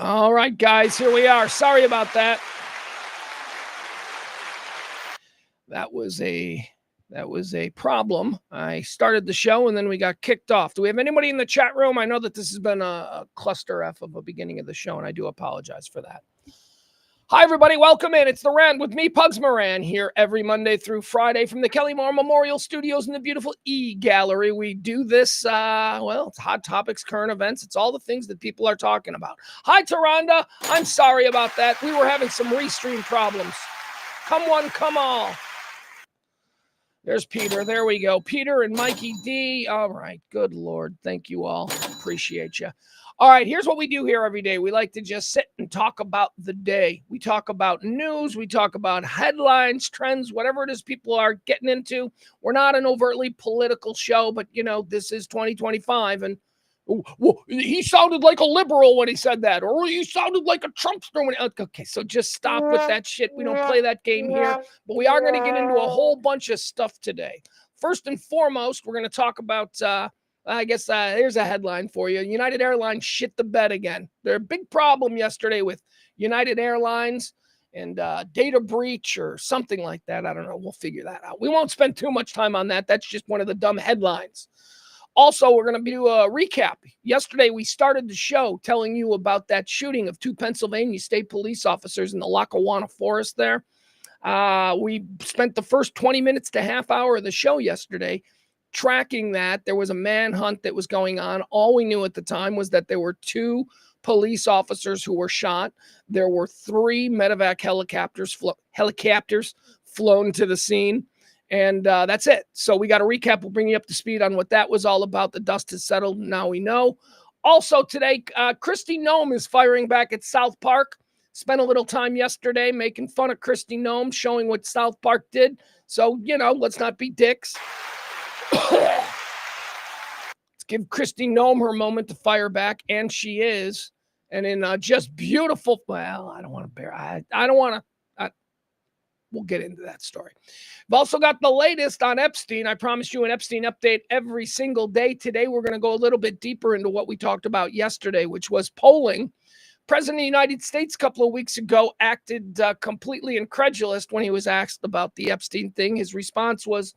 All right, guys, here we are. Sorry about that. That was a problem. I started the show and then we got kicked off. Do we have anybody in the chat room? I know that this has been a cluster F of a beginning of the show, and I do apologize for that. Hi, everybody. Welcome in. It's The Rant with me, Pugs Moran, here every Monday through Friday from the Kelly Moore Memorial Studios in the beautiful E-Gallery. We do this, it's hot topics, current events. It's all the things that people are talking about. Hi, Taronda. I'm sorry about that. We were having some Restream problems. Come one, come all. There's Peter. There we go. Peter and Mikey D. All right. Good Lord. Thank you all. Appreciate you. All right, here's what we do here every day. We like to just sit and talk about the day. We talk about news. We talk about headlines, trends, whatever it is people are getting into. We're not an overtly political show, but, this is 2025. And he sounded like a liberal when he said that. Or he sounded like a Trumpster when okay, so just stop with that shit. We don't play that game here. But we are going to get into a whole bunch of stuff today. First and foremost, we're going to talk about... here's a headline for you. United Airlines shit the bed again. There's a big problem yesterday with United Airlines and data breach or something like that. I don't know. We'll figure that out. We won't spend too much time on that. That's just one of the dumb headlines. Also, we're going to do a recap. Yesterday, we started the show telling you about that shooting of 2 Pennsylvania state police officers in the Lackawanna Forest there. We spent the first 20 minutes to half hour of the show yesterday tracking that. There was a manhunt that was going on. All we knew at the time was that there were 2 police officers who were shot. There were 3 medevac helicopters flown to the scene. And that's it. So we got a recap. We'll bring you up to speed on what that was all about. The dust has settled. Now we know. Also today, Kristi Noem is firing back at South Park. Spent a little time yesterday making fun of Kristi Noem, showing what South Park did. So, let's not be dicks. Let's give Kristi Noem her moment to fire back, and she is. And in just beautiful, I don't want to bear. I don't want to. We'll get into that story. We've also got the latest on Epstein. I promised you an Epstein update every single day. Today, we're going to go a little bit deeper into what we talked about yesterday, which was polling. President of the United States a couple of weeks ago acted completely incredulous when he was asked about the Epstein thing. His response was,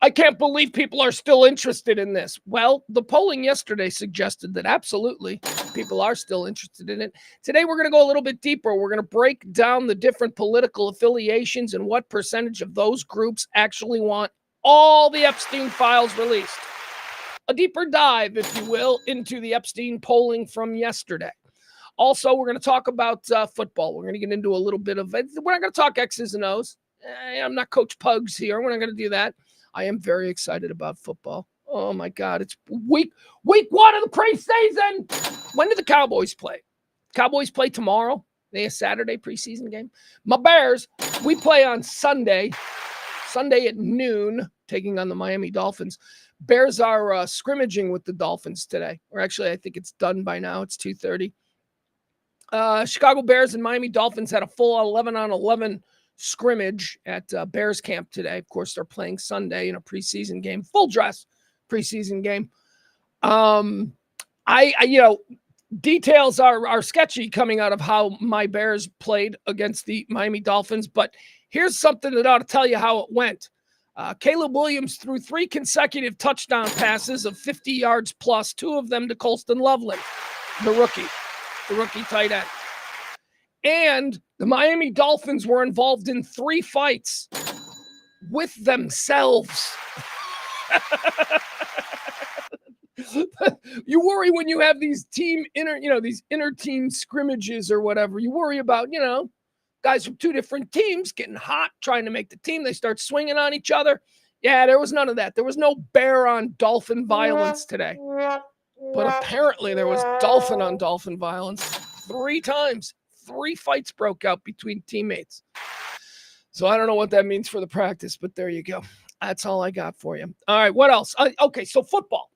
I can't believe people are still interested in this. Well, the polling yesterday suggested that absolutely people are still interested in it. Today, we're going to go a little bit deeper. We're going to break down the different political affiliations and what percentage of those groups actually want all the Epstein files released. A deeper dive, if you will, into the Epstein polling from yesterday. Also, we're going to talk about football. We're going to get into a little bit of it. We're not going to talk X's and O's. I'm not Coach Pugs here. We're not going to do that. I am very excited about football. Oh, my God. It's week 1 of the preseason. When do the Cowboys play? Cowboys play tomorrow. They have a Saturday preseason game. My Bears, we play on Sunday at noon, taking on the Miami Dolphins. Bears are scrimmaging with the Dolphins today. Or actually, I think it's done by now. It's 2:30. Chicago Bears and Miami Dolphins had a full 11-on-11 scrimmage at Bears camp today. Of course, they're playing Sunday in a preseason game, full dress preseason game. Details are sketchy coming out of how my Bears played against the Miami Dolphins, but here's something that ought to tell you how it went. Caleb Williams threw 3 consecutive touchdown passes of 50 yards plus, 2 of them to Colston Loveland, the rookie tight end. And the Miami Dolphins were involved in 3 fights with themselves. You worry when you have these these inter-team scrimmages or whatever. You worry about, guys from 2 different teams getting hot, trying to make the team. They start swinging on each other. Yeah, there was none of that. There was no bear on dolphin violence today. But apparently there was dolphin on dolphin violence 3 times. 3 fights broke out between teammates. So I don't know what that means for the practice, but there you go. That's all I got for you. All right, what else? Okay, so football.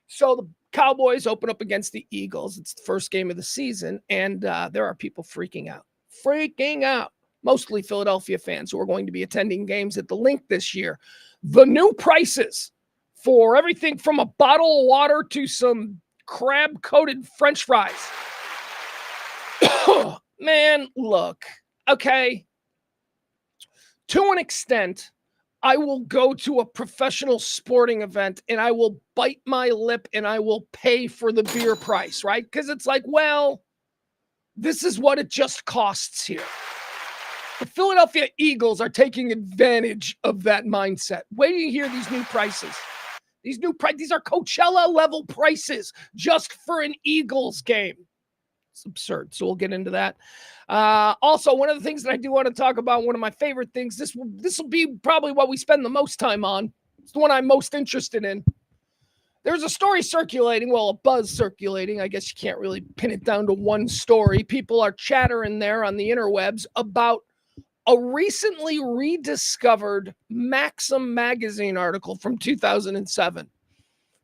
So the Cowboys open up against the Eagles. It's the first game of the season, and there are people freaking out. Mostly Philadelphia fans who are going to be attending games at the Link this year. The new prices for everything from a bottle of water to some crab-coated French fries. Man, look, okay. To an extent, I will go to a professional sporting event and I will bite my lip and I will pay for the beer price, right? Because it's like, well, this is what it just costs here. The Philadelphia Eagles are taking advantage of that mindset. Wait till you hear these new prices. These are Coachella level prices just for an Eagles game. It's absurd. So we'll get into that. Also, one of the things that I do want to talk about, one of my favorite things, this will be probably what we spend the most time on. It's the one I'm most interested in. There's a story circulating, well, a buzz circulating. I guess you can't really pin it down to one story. People are chattering there on the interwebs about a recently rediscovered Maxim magazine article from 2007.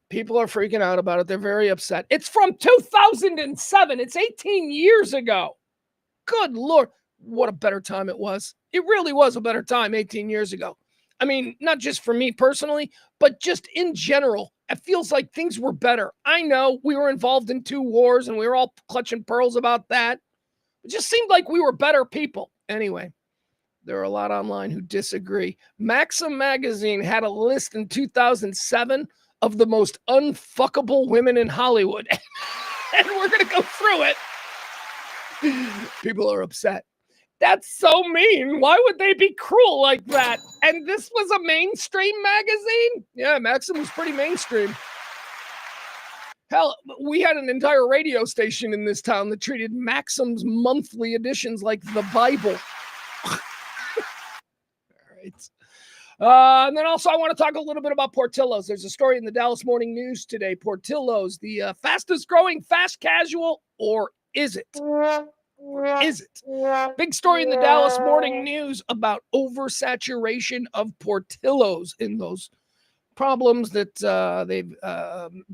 People are freaking out about it. They're very upset. It's from 2007. It's 18 years ago. Good Lord. What a better time it was. It really was a better time 18 years ago. I mean, not just for me personally, but just in general. It feels like things were better. I know we were involved in 2 wars and we were all clutching pearls about that. It just seemed like we were better people. Anyway, there are a lot online who disagree. Maxim magazine had a list in 2007 of the most unfuckable women in Hollywood. And we're going to go through it. People are upset. That's so mean. Why would they be cruel like that? And this was a mainstream magazine? Yeah, Maxim was pretty mainstream. Hell, we had an entire radio station in this town that treated Maxim's monthly editions like the Bible. All right. And then also I want to talk a little bit about Portillo's. There's a story in the Dallas Morning News today. Portillo's, the fastest growing fast casual, or is it? Is it? Big story in the Dallas Morning News about oversaturation of Portillo's in those problems that they've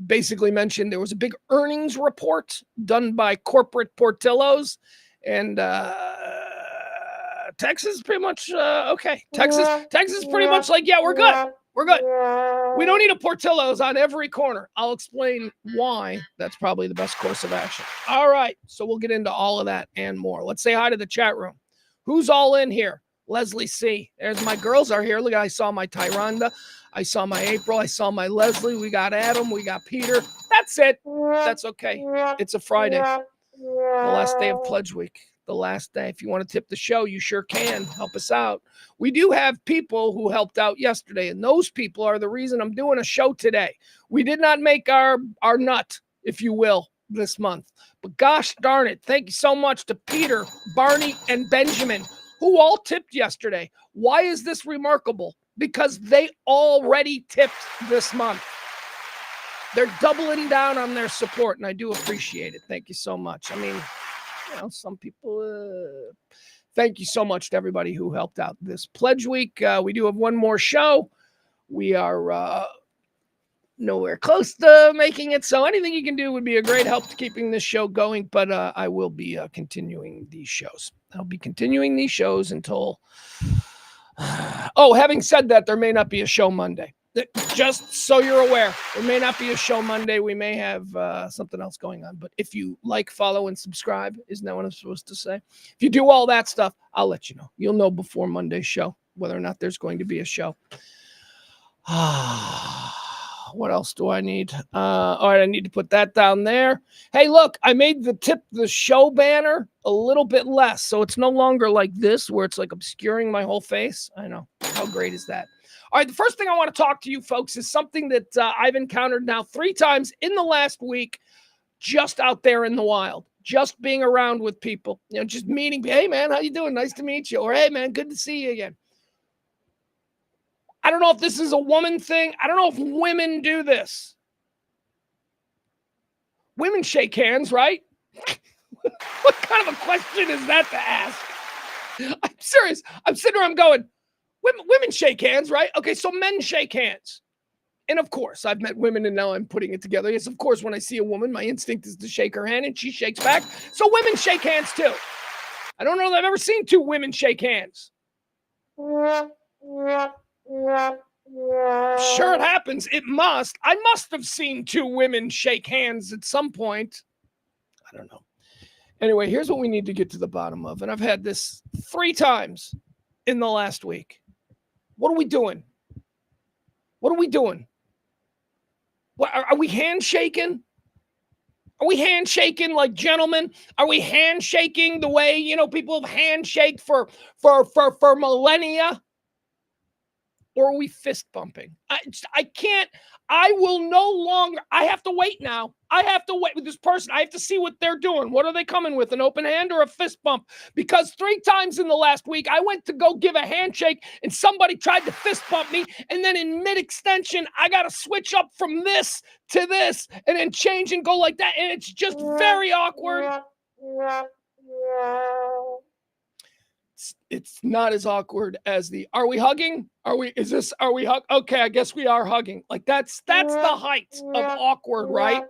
basically mentioned. There was a big earnings report done by corporate Portillo's, and Texas is pretty much okay. Texas is pretty much like, yeah, we're good. We're good. We don't need a Portillo's on every corner. I'll explain why that's probably the best course of action. All right. So we'll get into all of that and more. Let's say hi to the chat room. Who's all in here? Leslie C. There's my girls are here. Look, I saw my Tyranda. I saw my April. I saw my Leslie. We got Adam. We got Peter. That's it. That's okay. It's a Friday. The last day of Pledge Week. The last day. If you want to tip the show, you sure can. Help us out. We do have people who helped out yesterday, and those people are the reason I'm doing a show today. We did not make our nut, if you will, this month. But gosh darn it, thank you so much to Peter, Barney, and Benjamin, who all tipped yesterday. Why is this remarkable? Because they already tipped this month. They're doubling down on their support, and I do appreciate it. Thank you so much. I mean, you know, some people, thank you so much to everybody who helped out this Pledge Week. We do have one more show. We are nowhere close to making it, so anything you can do would be a great help to keeping this show going, but I will be continuing these shows. I'll be continuing these shows until... having said that, there may not be a show Monday. Just so you're aware, there may not be a show Monday. We may have something else going on. But if you like, follow, and subscribe, isn't that what I'm supposed to say? If you do all that stuff, I'll let you know. You'll know before Monday's show whether or not there's going to be a show. What else do I need? All right, I need to put that down there. Hey, look, I made the tip the show banner a little bit less. So it's no longer like this where it's like obscuring my whole face. I know. How great is that? All right, the first thing I want to talk to you folks is something that I've encountered now 3 times in the last week, just out there in the wild, just being around with people, you know, just meeting. Hey, man, how you doing? Nice to meet you. Or, hey, man, good to see you again. I don't know if this is a woman thing. I don't know if women do this. Women shake hands, right? What kind of a question is that to ask? I'm serious. I'm sitting there, I'm going, women shake hands, right? Okay, so men shake hands. And of course, I've met women and now I'm putting it together. Yes, of course, when I see a woman, my instinct is to shake her hand and she shakes back. So women shake hands too. I don't know that I've ever seen 2 women shake hands. Sure, it happens. It must. I must have seen 2 women shake hands at some point. I don't know. Anyway, here's what we need to get to the bottom of. And I've had this 3 times in the last week. What are we doing? What are we doing? What, are we handshaking? Are we handshaking like gentlemen? Are we handshaking the way, you know, people have handshake for millennia? Or are we fist bumping? I can't, I will no longer, I have to wait now. I have to wait with this person. I have to see what they're doing. What are they coming with, an open hand or a fist bump? Because 3 times in the last week, I went to go give a handshake and somebody tried to fist bump me. And then in mid-extension, I got to switch up from this to this and then change and go like that. And it's just very awkward. It's not as awkward as the, are we hugging? Are we hug? Okay, I guess we are hugging. Like that's the height of awkward, right?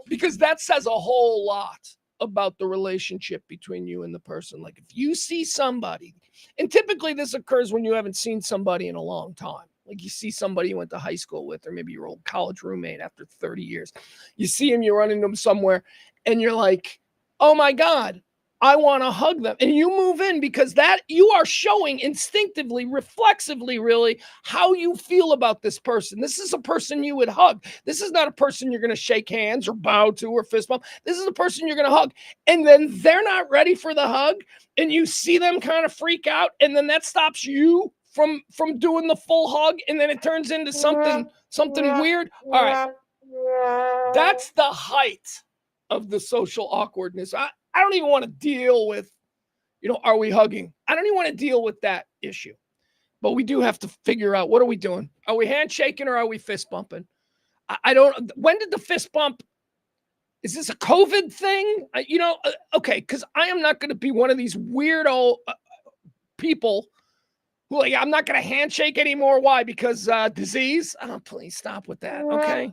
Because that says a whole lot about the relationship between you and the person. Like if you see somebody, and typically this occurs when you haven't seen somebody in a long time. Like you see somebody you went to high school with, or maybe your old college roommate after 30 years. You see him, you run into him somewhere, and you're like, oh my God, I want to hug them. And you move in because that you are showing instinctively, reflexively, really, how you feel about this person. This is a person you would hug. This is not a person you're going to shake hands or bow to or fist bump. This is a person you're going to hug. And then they're not ready for the hug. And you see them kind of freak out. And then that stops you from doing the full hug. And then it turns into something weird. All right. That's the height of the social awkwardness. I don't even want to deal with, you know, are we hugging? I don't even want to deal with that issue. But we do have to figure out, what are we doing? Are we handshaking or are we fist bumping? I don't, when did the fist bump, is this a COVID thing? Okay, because I am not going to be one of these weirdo people who, like, I'm not going to handshake anymore. Why? Because disease? Oh, please stop with that, okay?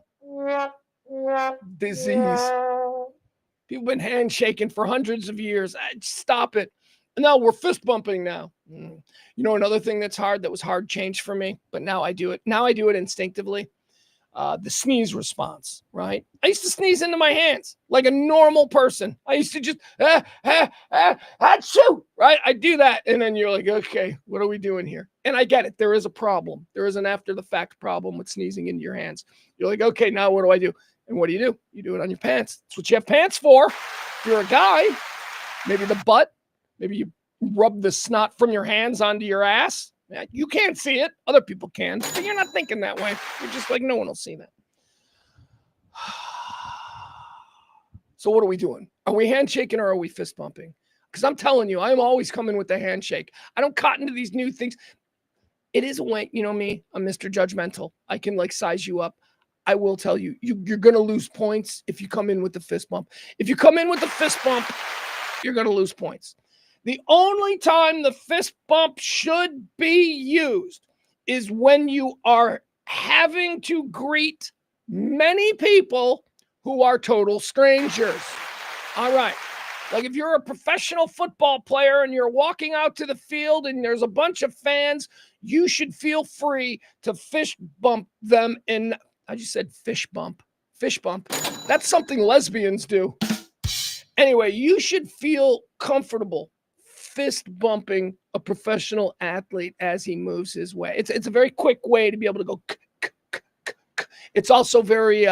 Disease. People have been handshaking for hundreds of years. Stop it. No, we're fist bumping now. You know, another thing that's hard, that was hard change for me, but now I do it. Now I do it instinctively. The sneeze response, right? I used to sneeze into my hands like a normal person. I used to just, achoo, right? I do that. And then you're like, okay, what are we doing here? And I get it. There is a problem. There is an after the fact problem with sneezing into your hands. You're like, okay, now what do I do? And what do? You do it on your pants. That's what you have pants for. If you're a guy, maybe the butt, maybe you rub the snot from your hands onto your ass. You can't see it. Other people can, but you're not thinking that way. You're just like, no one will see that. So what are we doing? Are we handshaking or are we fist bumping? Because I'm telling you, I'm always coming with the handshake. I don't cotton to these new things. It is a way, you know me, I'm Mr. Judgmental. I can like size you up. I will tell you, you're going to lose points if you come in with the fist bump. If you come in with the fist bump, you're going to lose points. The only time the fist bump should be used is when you are having to greet many people who are total strangers. All right. Like if you're a professional football player and you're walking out to the field and there's a bunch of fans, you should feel free to fist bump them in. I just said fish bump. Fish bump. That's something lesbians do. Anyway, you should feel comfortable fist bumping a professional athlete as he moves his way. It's a very quick way to be able to go. It's also very,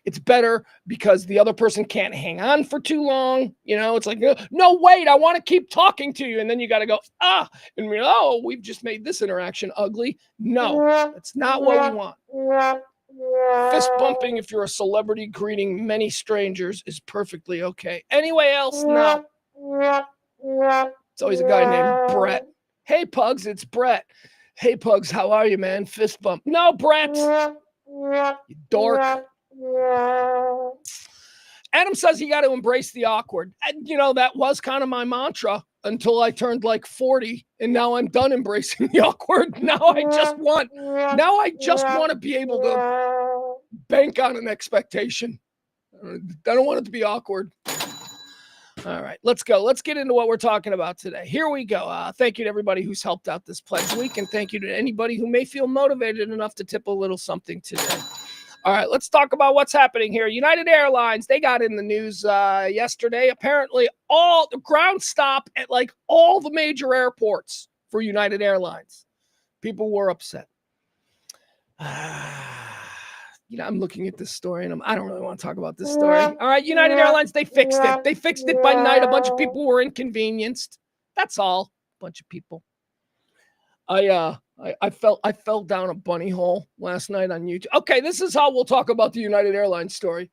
it's better because the other person can't hang on for too long. You know, it's like, no, wait, I want to keep talking to you. And then you got to go, and we're, oh, we've just made this interaction ugly. No, that's not what we want. Fist bumping, if you're a celebrity greeting many strangers, is perfectly okay. Anyway else, no. It's always a guy named Brett. Hey, Pugs, it's Brett. Hey, Pugs, how are you, man? Fist bump. No, Brett. You dork. Adam says you got to embrace the awkward. And, you know, that was kind of my mantra until I turned like 40, and now I'm done embracing the awkward. Now I just want to be able to bank on an expectation. I don't want it to be awkward. All right, let's go. Let's get into what we're talking about today. Here we go. Thank you to everybody who's helped out this pledge week, and thank you to anybody who may feel motivated enough to tip a little something today. All right, let's talk about what's happening here. United Airlines, they got in the news yesterday. Apparently, all the ground stop at like all the major airports for United Airlines. People were upset. I'm looking at this story and I don't really want to talk about this story. All right, United Airlines, they fixed it. They fixed it by night. A bunch of people were inconvenienced. That's all. A bunch of people. I fell down a bunny hole last night on YouTube. Okay, this is how we'll talk about the United Airlines story.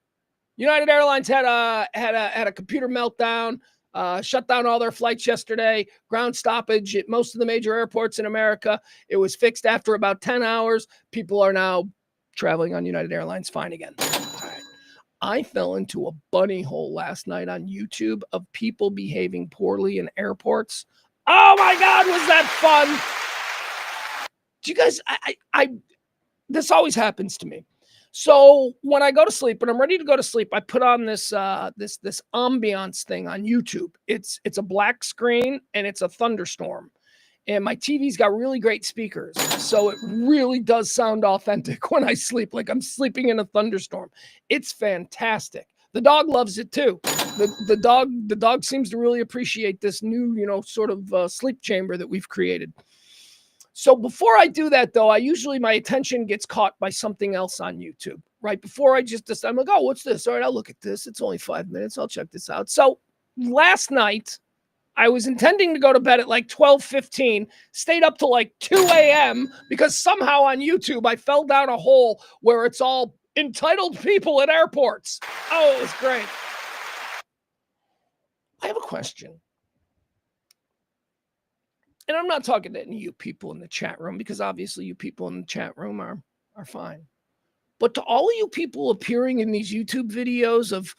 United Airlines had a computer meltdown, shut down all their flights yesterday, ground stoppage at most of the major airports in America. It was fixed after about 10 hours. People are now traveling on United Airlines fine again. All right. I fell into a bunny hole last night on YouTube of people behaving poorly in airports. Oh my God, was that fun? Do you guys, this always happens to me. So when I go to sleep and I'm ready to go to sleep, I put on this ambiance thing on YouTube. It's a black screen and it's a thunderstorm. And my TV's got really great speakers. So it really does sound authentic when I sleep, like I'm sleeping in a thunderstorm. It's fantastic. The dog loves it too. The dog seems to really appreciate this new, sort of sleep chamber that we've created. So before I do that, though, my attention gets caught by something else on YouTube. Right before I just decide, I'm like, oh, what's this? All right, I'll look at this. It's only 5 minutes. I'll check this out. So last night, I was intending to go to bed at like 12:15, stayed up till like 2 a.m. because somehow on YouTube, I fell down a hole where it's all entitled people at airports. Oh, it was great. I have a question. And I'm not talking to any of you people in the chat room because obviously you people in the chat room are fine. But to all of you people appearing in these YouTube videos of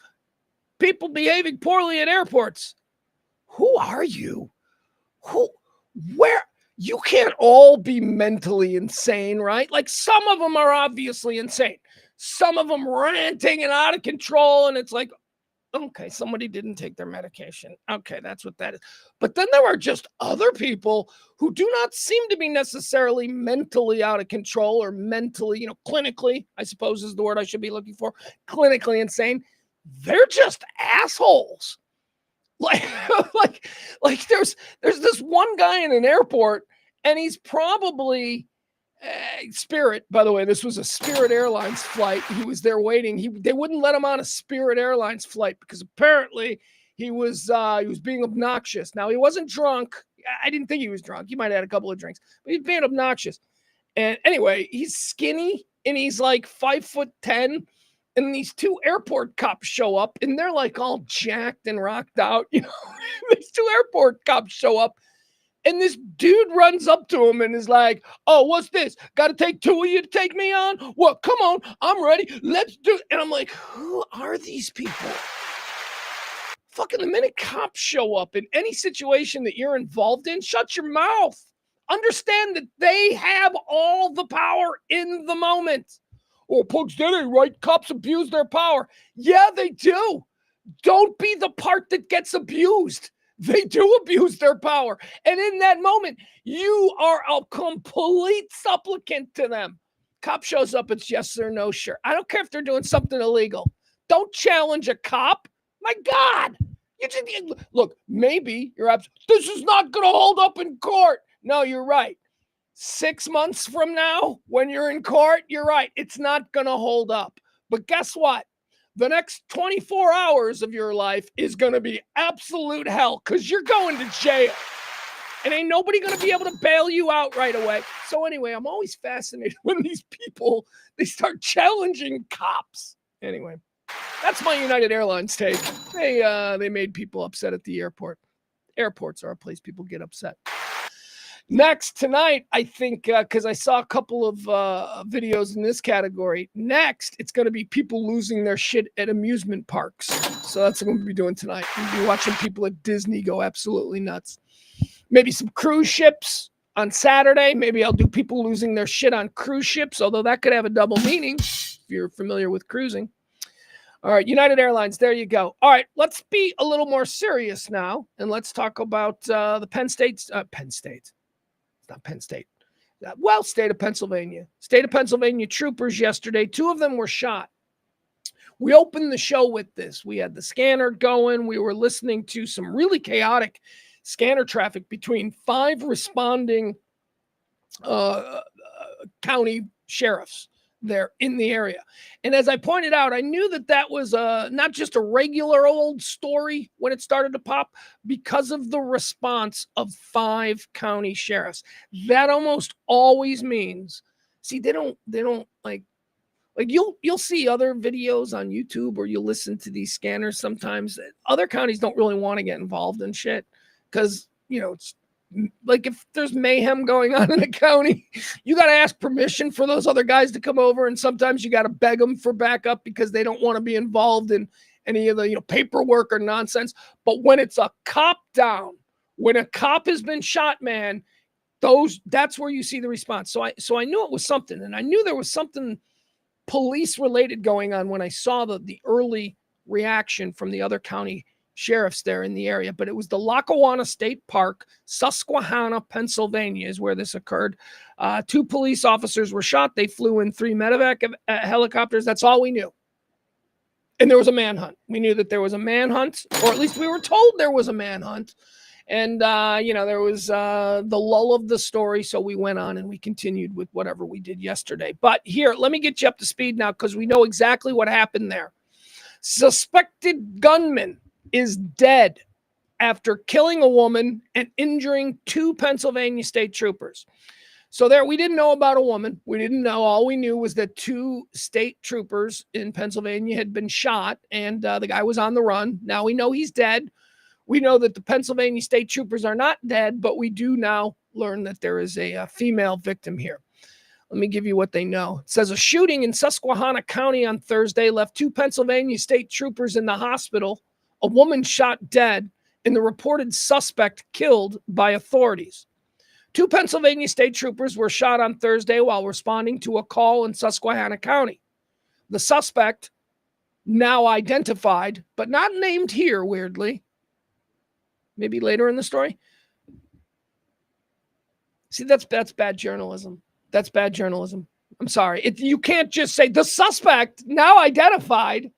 people behaving poorly at airports, who are you? Where? You can't all be mentally insane, right? Like some of them are obviously insane. Some of them ranting and out of control. And it's like, okay, somebody didn't take their medication. Okay, that's what that is. But then there are just other people who do not seem to be necessarily mentally out of control or mentally, clinically, I suppose is the word I should be looking for, clinically insane. They're just assholes. Like there's this one guy in an airport and he's probably Spirit, by the way, this was a Spirit Airlines flight. He was there waiting. They wouldn't let him on a Spirit Airlines flight because apparently he was being obnoxious. Now, he wasn't drunk. I didn't think he was drunk. He might have had a couple of drinks, but he's being obnoxious. And anyway, he's skinny and he's like 5'10". And these two airport cops show up and they're like all jacked and rocked out. These two airport cops show up. And this dude runs up to him and is like, oh, what's this? Got to take two of you to take me on? What? Come on. I'm ready. Let's do it. And I'm like, who are these people? Fucking the minute cops show up in any situation that you're involved in, shut your mouth. Understand that they have all the power in the moment. Oh, Pugs, that ain't right. Cops abuse their power. Yeah, they do. Don't be the part that gets abused. They do abuse their power. And in that moment, you are a complete supplicant to them. Cop shows up, it's yes or no, sure. I don't care if they're doing something illegal. Don't challenge a cop. My God. Look, maybe you're this is not going to hold up in court. No, you're right. 6 months from now, when you're in court, you're right. It's not going to hold up. But guess what? The next 24 hours of your life is going to be absolute hell because you're going to jail. And ain't nobody going to be able to bail you out right away. So anyway, I'm always fascinated when these people, they start challenging cops. Anyway, that's my United Airlines take. They made people upset at the airport. Airports are a place people get upset. Next, tonight, I think, because I saw a couple of videos in this category. Next, it's going to be people losing their shit at amusement parks. So that's what I'm going to be doing tonight. We'll be watching people at Disney go absolutely nuts. Maybe some cruise ships on Saturday. Maybe I'll do people losing their shit on cruise ships, although that could have a double meaning if you're familiar with cruising. All right, United Airlines, there you go. All right, let's be a little more serious now, and let's talk about the Penn State. It's not Penn State. Well, state of Pennsylvania. State of Pennsylvania troopers yesterday, 2 of them were shot. We opened the show with this. We had the scanner going. We were listening to some really chaotic scanner traffic between 5 responding county sheriffs there in the area. And as I pointed out, I knew that was not just a regular old story when it started to pop, because of the response of 5 county sheriffs. That almost always means, see, they don't like you'll see other videos on YouTube, or you'll listen to these scanners sometimes. Other counties don't really want to get involved in shit because, it's like if there's mayhem going on in a county, you got to ask permission for those other guys to come over. And sometimes you got to beg them for backup because they don't want to be involved in any of the, paperwork or nonsense. But when it's a cop down, when a cop has been shot, man, that's where you see the response. So I knew it was something, and I knew there was something police related going on when I saw the early reaction from the other county sheriffs there in the area. But it was the Lackawanna State Park, Susquehanna, Pennsylvania is where this occurred. 2 police officers were shot. They flew in 3 medevac helicopters. That's all we knew. And there was a manhunt. We knew that there was a manhunt, or at least we were told there was a manhunt. And, there was the lull of the story. So we went on and we continued with whatever we did yesterday. But here, let me get you up to speed now, because we know exactly what happened there. Suspected gunman is dead after killing a woman and injuring 2 Pennsylvania state troopers. So there, we didn't know about a woman. We didn't know. All we knew was that 2 state troopers in Pennsylvania had been shot, and the guy was on the run. Now we know he's dead. We know that the Pennsylvania state troopers are not dead, but we do now learn that there is a female victim here. Let me give you what they know. It says a shooting in Susquehanna County on Thursday left 2 Pennsylvania state troopers in the hospital, a woman shot dead, and the reported suspect killed by authorities. 2 Pennsylvania state troopers were shot on Thursday while responding to a call in Susquehanna County. The suspect, now identified, but not named here, weirdly, maybe later in the story. See, that's bad journalism. That's bad journalism. I'm sorry. You can't just say the suspect, now identified,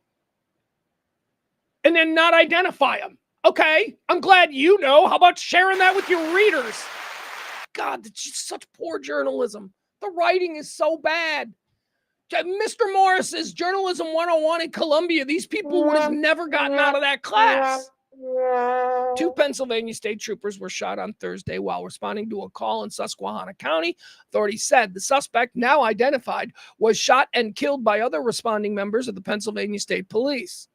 and then not identify him. Okay, I'm glad you know. How about sharing that with your readers? God, that's just such poor journalism. The writing is so bad. Mr. Morris's Journalism 101 in Columbia, these people would have never gotten out of that class. 2 Pennsylvania state troopers were shot on Thursday while responding to a call in Susquehanna County. Authorities said the suspect, now identified, was shot and killed by other responding members of the Pennsylvania State Police.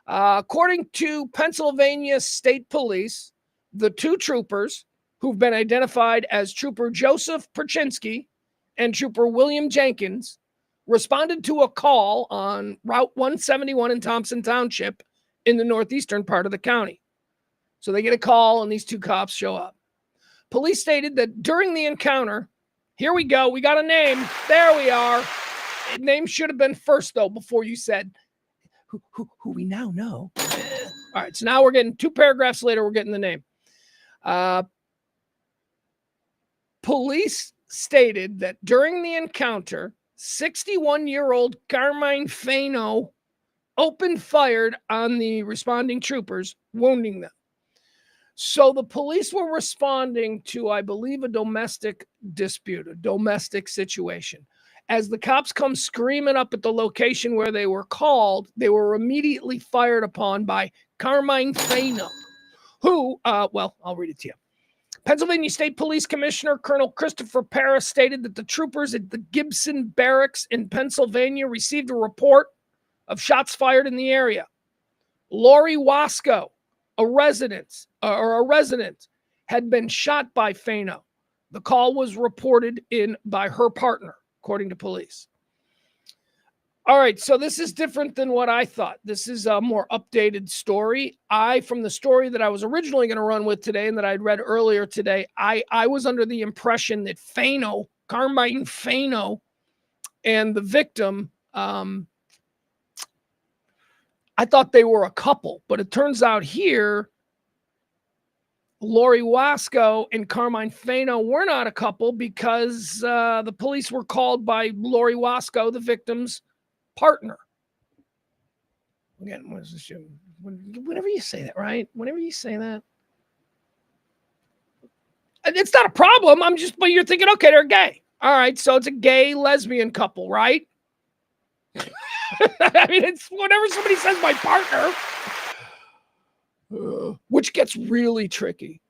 According to Pennsylvania State Police, the 2 troopers, who've been identified as Trooper Joseph Perchinsky and Trooper William Jenkins, responded to a call on Route 171 in Thompson Township in the northeastern part of the county. So they get a call and these 2 cops show up. Police stated that during the encounter, here we go, we got a name. There we are. Name should have been first, though, before you said who we now know. All right, so now we're getting 2 paragraphs later, we're getting the name. Police stated that during the encounter, 61-year-old Carmine Fano opened fire on the responding troopers, wounding them. So the police were responding to, I believe, a domestic dispute, a domestic situation. As the cops come screaming up at the location where they were called, they were immediately fired upon by Carmine Fano, who, I'll read it to you. Pennsylvania State Police Commissioner Colonel Christopher Paris stated that the troopers at the Gibson Barracks in Pennsylvania received a report of shots fired in the area. Lori Wasco, a resident, had been shot by Fano. The call was reported in by her partner, according to police. All right, so this is different than what I thought. This is a more updated story. From the story that I was originally going to run with today and that I'd read earlier today, I was under the impression that Fano, Carmine Fano, and the victim, I thought they were a couple. But it turns out here, Lori Wasco and Carmine Fano were not a couple because the police were called by Lori Wasco, the victim's partner. Again, what is this? Whenever you say that, right? Whenever you say that, it's not a problem. But you're thinking, okay, they're gay. All right, so it's a gay lesbian couple, right? I mean, it's whenever somebody says my partner, which gets really tricky.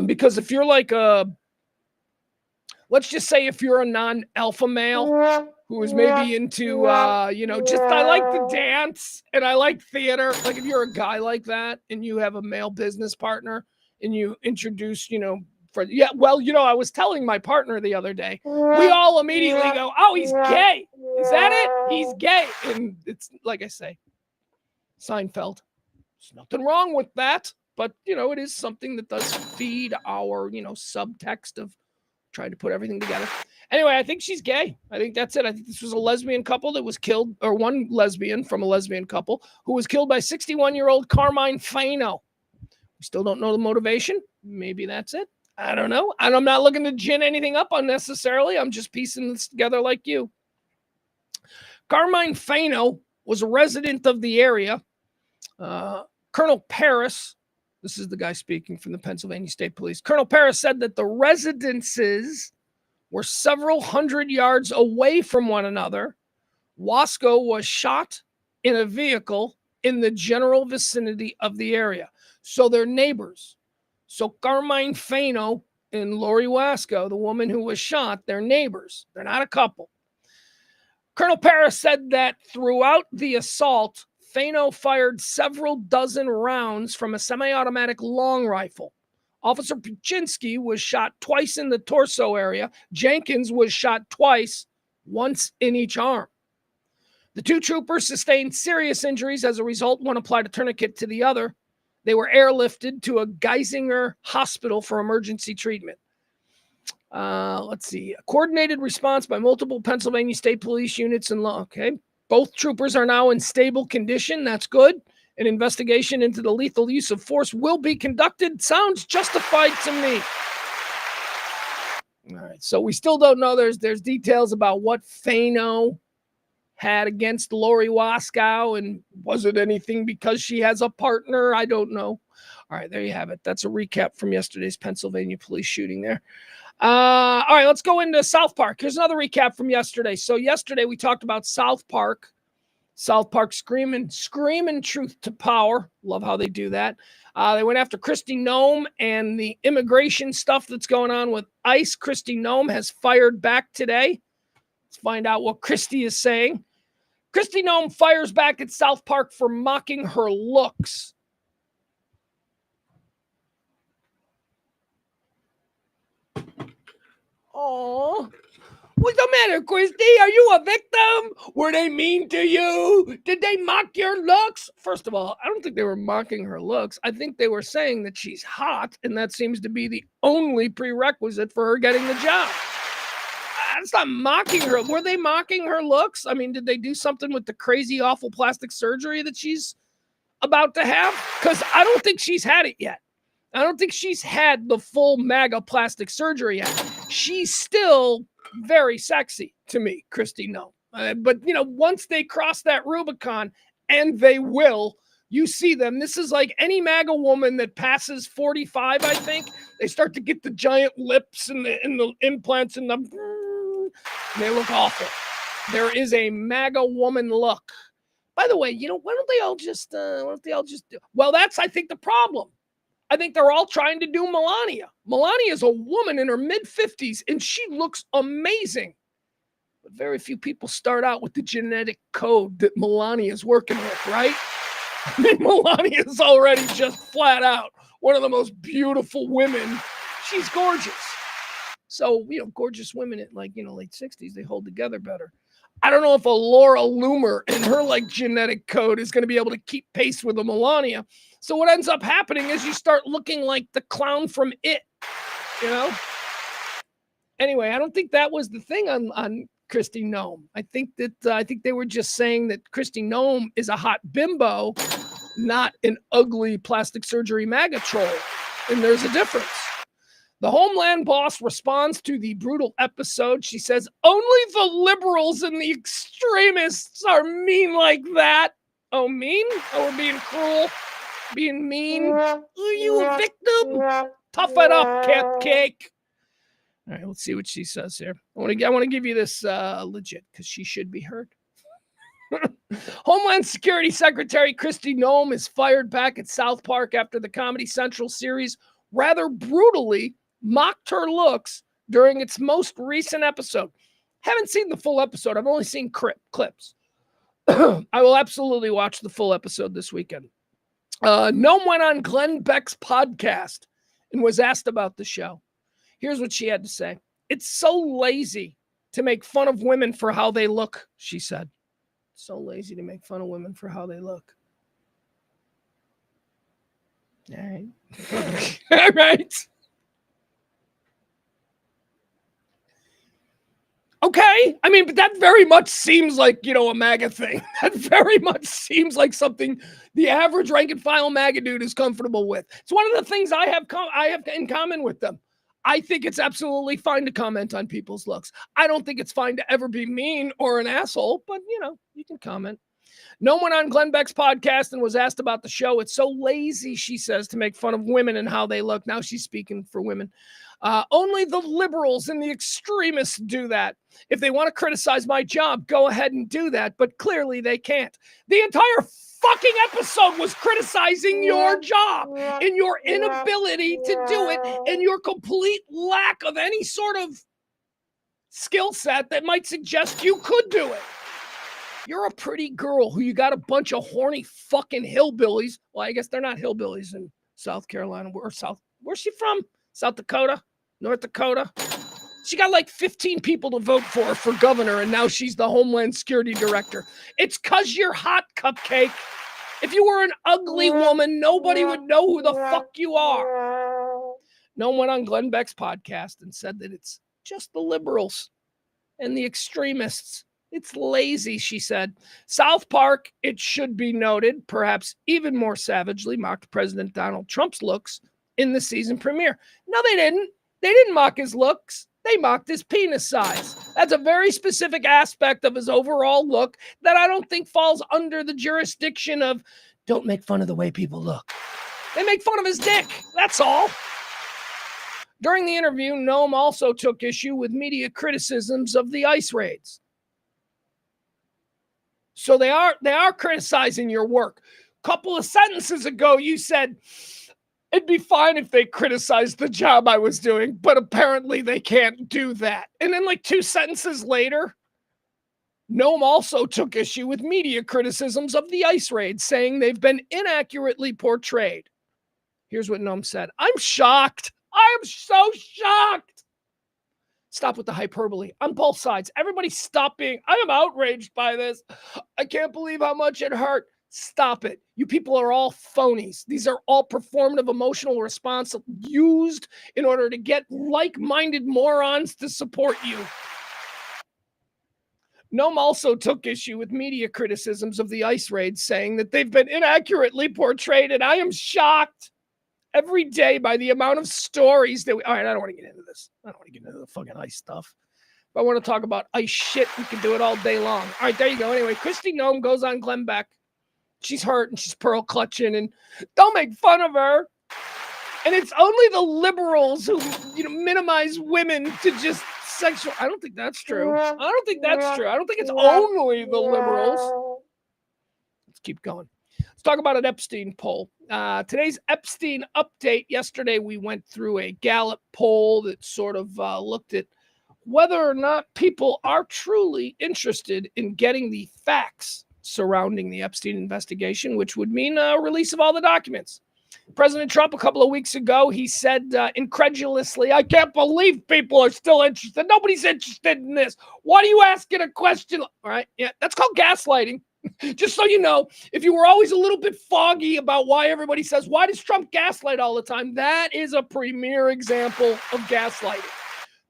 Because if you're like let's just say if you're a non-alpha male who is maybe into, I like to dance and I like theater. Like if you're a guy like that and you have a male business partner and you introduce, I was telling my partner the other day, we all immediately go, oh, he's gay. Is that it? He's gay. And it's like I say, Seinfeld. There's nothing wrong with that. But, it is something that does feed our, subtext of trying to put everything together. Anyway, I think she's gay. I think that's it. I think this was a lesbian couple that was killed, or one lesbian from a lesbian couple who was killed by 61-year-old Carmine Fano. We still don't know the motivation. Maybe that's it. I don't know. And I'm not looking to gin anything up unnecessarily. I'm just piecing this together like you. Carmine Fano was a resident of the area. Colonel Paris, this is the guy speaking from the Pennsylvania State Police. Colonel Paris said that the residences were several hundred yards away from one another. Wasco was shot in a vehicle in the general vicinity of the area. So they're neighbors. So Carmine Fano and Lori Wasco, the woman who was shot, they're neighbors. They're not a couple. Colonel Paris said that throughout the assault, Fano fired several dozen rounds from a semi-automatic long rifle. Officer Puczynski was shot twice in the torso area. Jenkins was shot twice, once in each arm. The two troopers sustained serious injuries as a result. One applied a tourniquet to the other. They were airlifted to a Geisinger hospital for emergency treatment. Let's see. A coordinated response by multiple Pennsylvania State Police units and law. Okay. Both troopers are now in stable condition. That's good. An investigation into the lethal use of force will be conducted. Sounds justified to me. All right. So we still don't know. There's details about what Fano had against Lori Wasco, and was it anything because she has a partner? I don't know. All right, there you have it. That's a recap from yesterday's Pennsylvania police shooting there. All right, let's go into South Park. Here's another recap from yesterday. So yesterday we talked about South Park. South Park screaming truth to power. Love how they do that. They went after Kristi Noem and the immigration stuff that's going on with ICE. Kristi Noem has fired back today. Let's find out what Kristi is saying. Kristi Noem fires back at South Park for mocking her looks. Oh, what's the matter, Kristi? Are you a victim? Were they mean to you? Did they mock your looks? First of all, I don't think they were mocking her looks. I think they were saying that she's hot, and that seems to be the only prerequisite for her getting the job. It's not mocking her. Were they mocking her looks? I mean, did they do something with the crazy, awful plastic surgery that she's about to have? Because I don't think she's had it yet. I don't think she's had the full MAGA plastic surgery yet. She's still very sexy to me, Kristi Noem. But, once they cross that Rubicon, and they will, you see them. This is like any MAGA woman that passes 45, I think. They start to get the giant lips and the implants and they look awful. There is a MAGA woman look. By the way, why don't they all just do? Well, that's, I think, the problem. I think they're all trying to do Melania. Melania is a woman in her mid-50s, and she looks amazing. But very few people start out with the genetic code that Melania is working with, right? I mean, Melania is already just flat out one of the most beautiful women. She's gorgeous. So, gorgeous women at late 60s, they hold together better. I don't know if a Laura Loomer and her genetic code is going to be able to keep pace with a Melania. So what ends up happening is you start looking like the clown from It, Anyway, I don't think that was the thing on Kristi Noem. I think they were just saying that Kristi Noem is a hot bimbo, not an ugly plastic surgery MAGA troll. and there's a difference. The Homeland boss responds to the brutal episode. She says, only the liberals and the extremists are mean like that. Oh, mean? Oh, we're being cruel? Being mean? Are you a victim? Tough it up, cupcake. All right, let's see what she says here. I want to give you this legit because she should be heard. Homeland Security Secretary Kristi Noem is fired back at South Park after the Comedy Central series rather brutally mocked her looks during its most recent episode. Haven't seen the full episode. I've only seen clips. I will absolutely watch the full episode this weekend. Noem went on Glenn Beck's podcast and was asked about the show. Here's what she had to say. It's so lazy to make fun of women for how they look, she said. So lazy to make fun of women for how they look. All right. All right. Okay. I mean, but that very much seems like, a MAGA thing. That very much seems like something the average rank and file MAGA dude is comfortable with. It's one of the things I have in common with them. I think it's absolutely fine to comment on people's looks. I don't think it's fine to ever be mean or an asshole, but, you can comment. Noem went on Glenn Beck's podcast and was asked about the show. It's so lazy, she says, to make fun of women and how they look. Now she's speaking for women. Only the liberals and the extremists do that. If they want to criticize my job, go ahead and do that. But clearly they can't. The entire fucking episode was criticizing your job and your inability to do it and your complete lack of any sort of skill set that might suggest you could do it. You're a pretty girl who you got a bunch of horny fucking hillbillies. Well, I guess they're not hillbillies in South Carolina. Where's she from? South Dakota? North Dakota? She got like 15 people to vote for governor, and now she's the Homeland Security Director. It's because you're hot, cupcake. If you were an ugly woman, nobody would know who the fuck you are. No one went on Glenn Beck's podcast and said that it's just the liberals and the extremists. It's lazy, she said. South Park, it should be noted, perhaps even more savagely, mocked President Donald Trump's looks in the season premiere. No, they didn't. They didn't mock his looks. They mocked his penis size. That's a very specific aspect of his overall look that I don't think falls under the jurisdiction of don't make fun of the way people look. They make fun of his dick. That's all. During the interview, Noem also took issue with media criticisms of the ICE raids. So they are criticizing your work. A couple of sentences ago, you said, it'd be fine if they criticized the job I was doing, but apparently they can't do that. And then like 2 sentences later, Noem also took issue with media criticisms of the ICE raids, saying they've been inaccurately portrayed. Here's what Noem said. I'm shocked. I am so shocked. Stop with the hyperbole on both sides. Everybody stop being, I am outraged by this. I can't believe how much it hurt. Stop it. You people are all phonies. These are all performative emotional responses used in order to get like-minded morons to support you. Noem also took issue with media criticisms of the ICE raids, saying that they've been inaccurately portrayed, and I am shocked every day by the amount of stories that all right, I don't want to get into this. I don't want to get into the fucking ICE stuff. If I want to talk about ICE shit, we can do it all day long. All right, there you go. Anyway, Kristi Noem goes on Glenn Beck. She's hurt and she's pearl clutching and don't make fun of her. And it's only the liberals who, minimize women to just sexual. I don't think that's true. I don't think it's only the liberals. Let's keep going. Let's talk about an Epstein poll. Today's Epstein update. Yesterday, we went through a Gallup poll that sort of looked at whether or not people are truly interested in getting the facts surrounding the Epstein investigation, which would mean a release of all the documents. President Trump, a couple of weeks ago, he said incredulously, I can't believe people are still interested. Nobody's interested in this. Why are you asking a question? All right. Yeah, that's called gaslighting. Just so you know, if you were always a little bit foggy about why everybody says, why does Trump gaslight all the time? That is a premier example of gaslighting.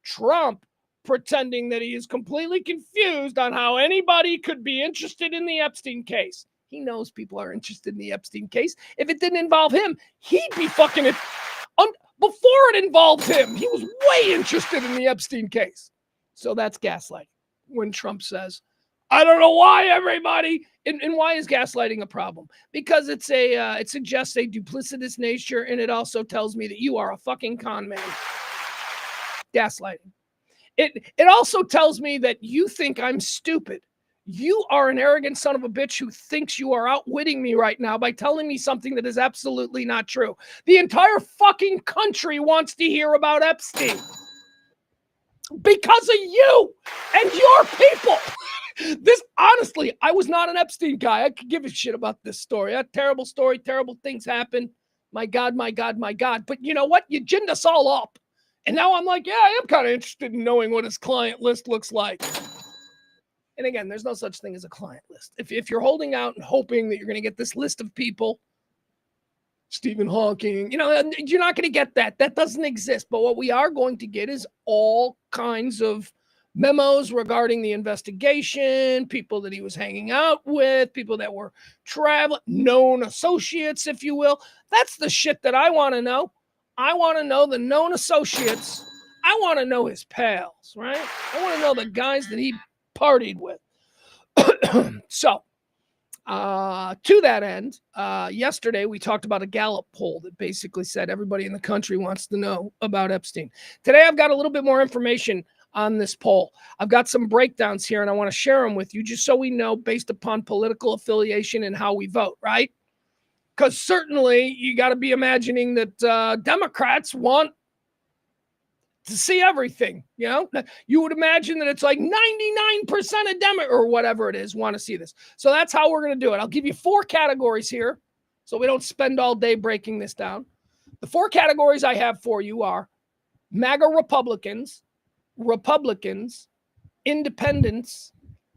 Trump pretending that he is completely confused on how anybody could be interested in the Epstein case. He knows people are interested in the Epstein case. If it didn't involve him, he'd be fucking it. before it involved him. He was way interested in the Epstein case. So that's gaslighting. When Trump says, I don't know why everybody, and why is gaslighting a problem? Because it suggests a duplicitous nature, and it also tells me that you are a fucking con man. Gaslighting. It also tells me that you think I'm stupid. You are an arrogant son of a bitch who thinks you are outwitting me right now by telling me something that is absolutely not true. The entire fucking country wants to hear about Epstein because of you and your people. This, honestly, I was not an Epstein guy. I could give a shit about this story. A terrible story, terrible things happen. My God, my God, my God. But you know what? You ginned us all up. And now I'm like, yeah, I am kind of interested in knowing what his client list looks like. And again, there's no such thing as a client list. If you're holding out and hoping that you're going to get this list of people, Stephen Hawking, you're not going to get that. That doesn't exist. But what we are going to get is all kinds of memos regarding the investigation, people that he was hanging out with, people that were traveling, known associates, if you will. That's the shit that I want to know. I want to know the known associates. I want to know his pals, right? I want to know the guys that he partied with. So, to that end, yesterday we talked about a Gallup poll that basically said everybody in the country wants to know about Epstein. Today I've got a little bit more information on this poll. I've got some breakdowns here and I want to share them with you just so we know based upon political affiliation and how we vote, right? Because certainly you got to be imagining that Democrats want to see everything, You would imagine that it's like 99% of Democrats or whatever it is want to see this. So that's how we're going to do it. I'll give you 4 categories here so we don't spend all day breaking this down. The 4 categories I have for you are MAGA Republicans, independents,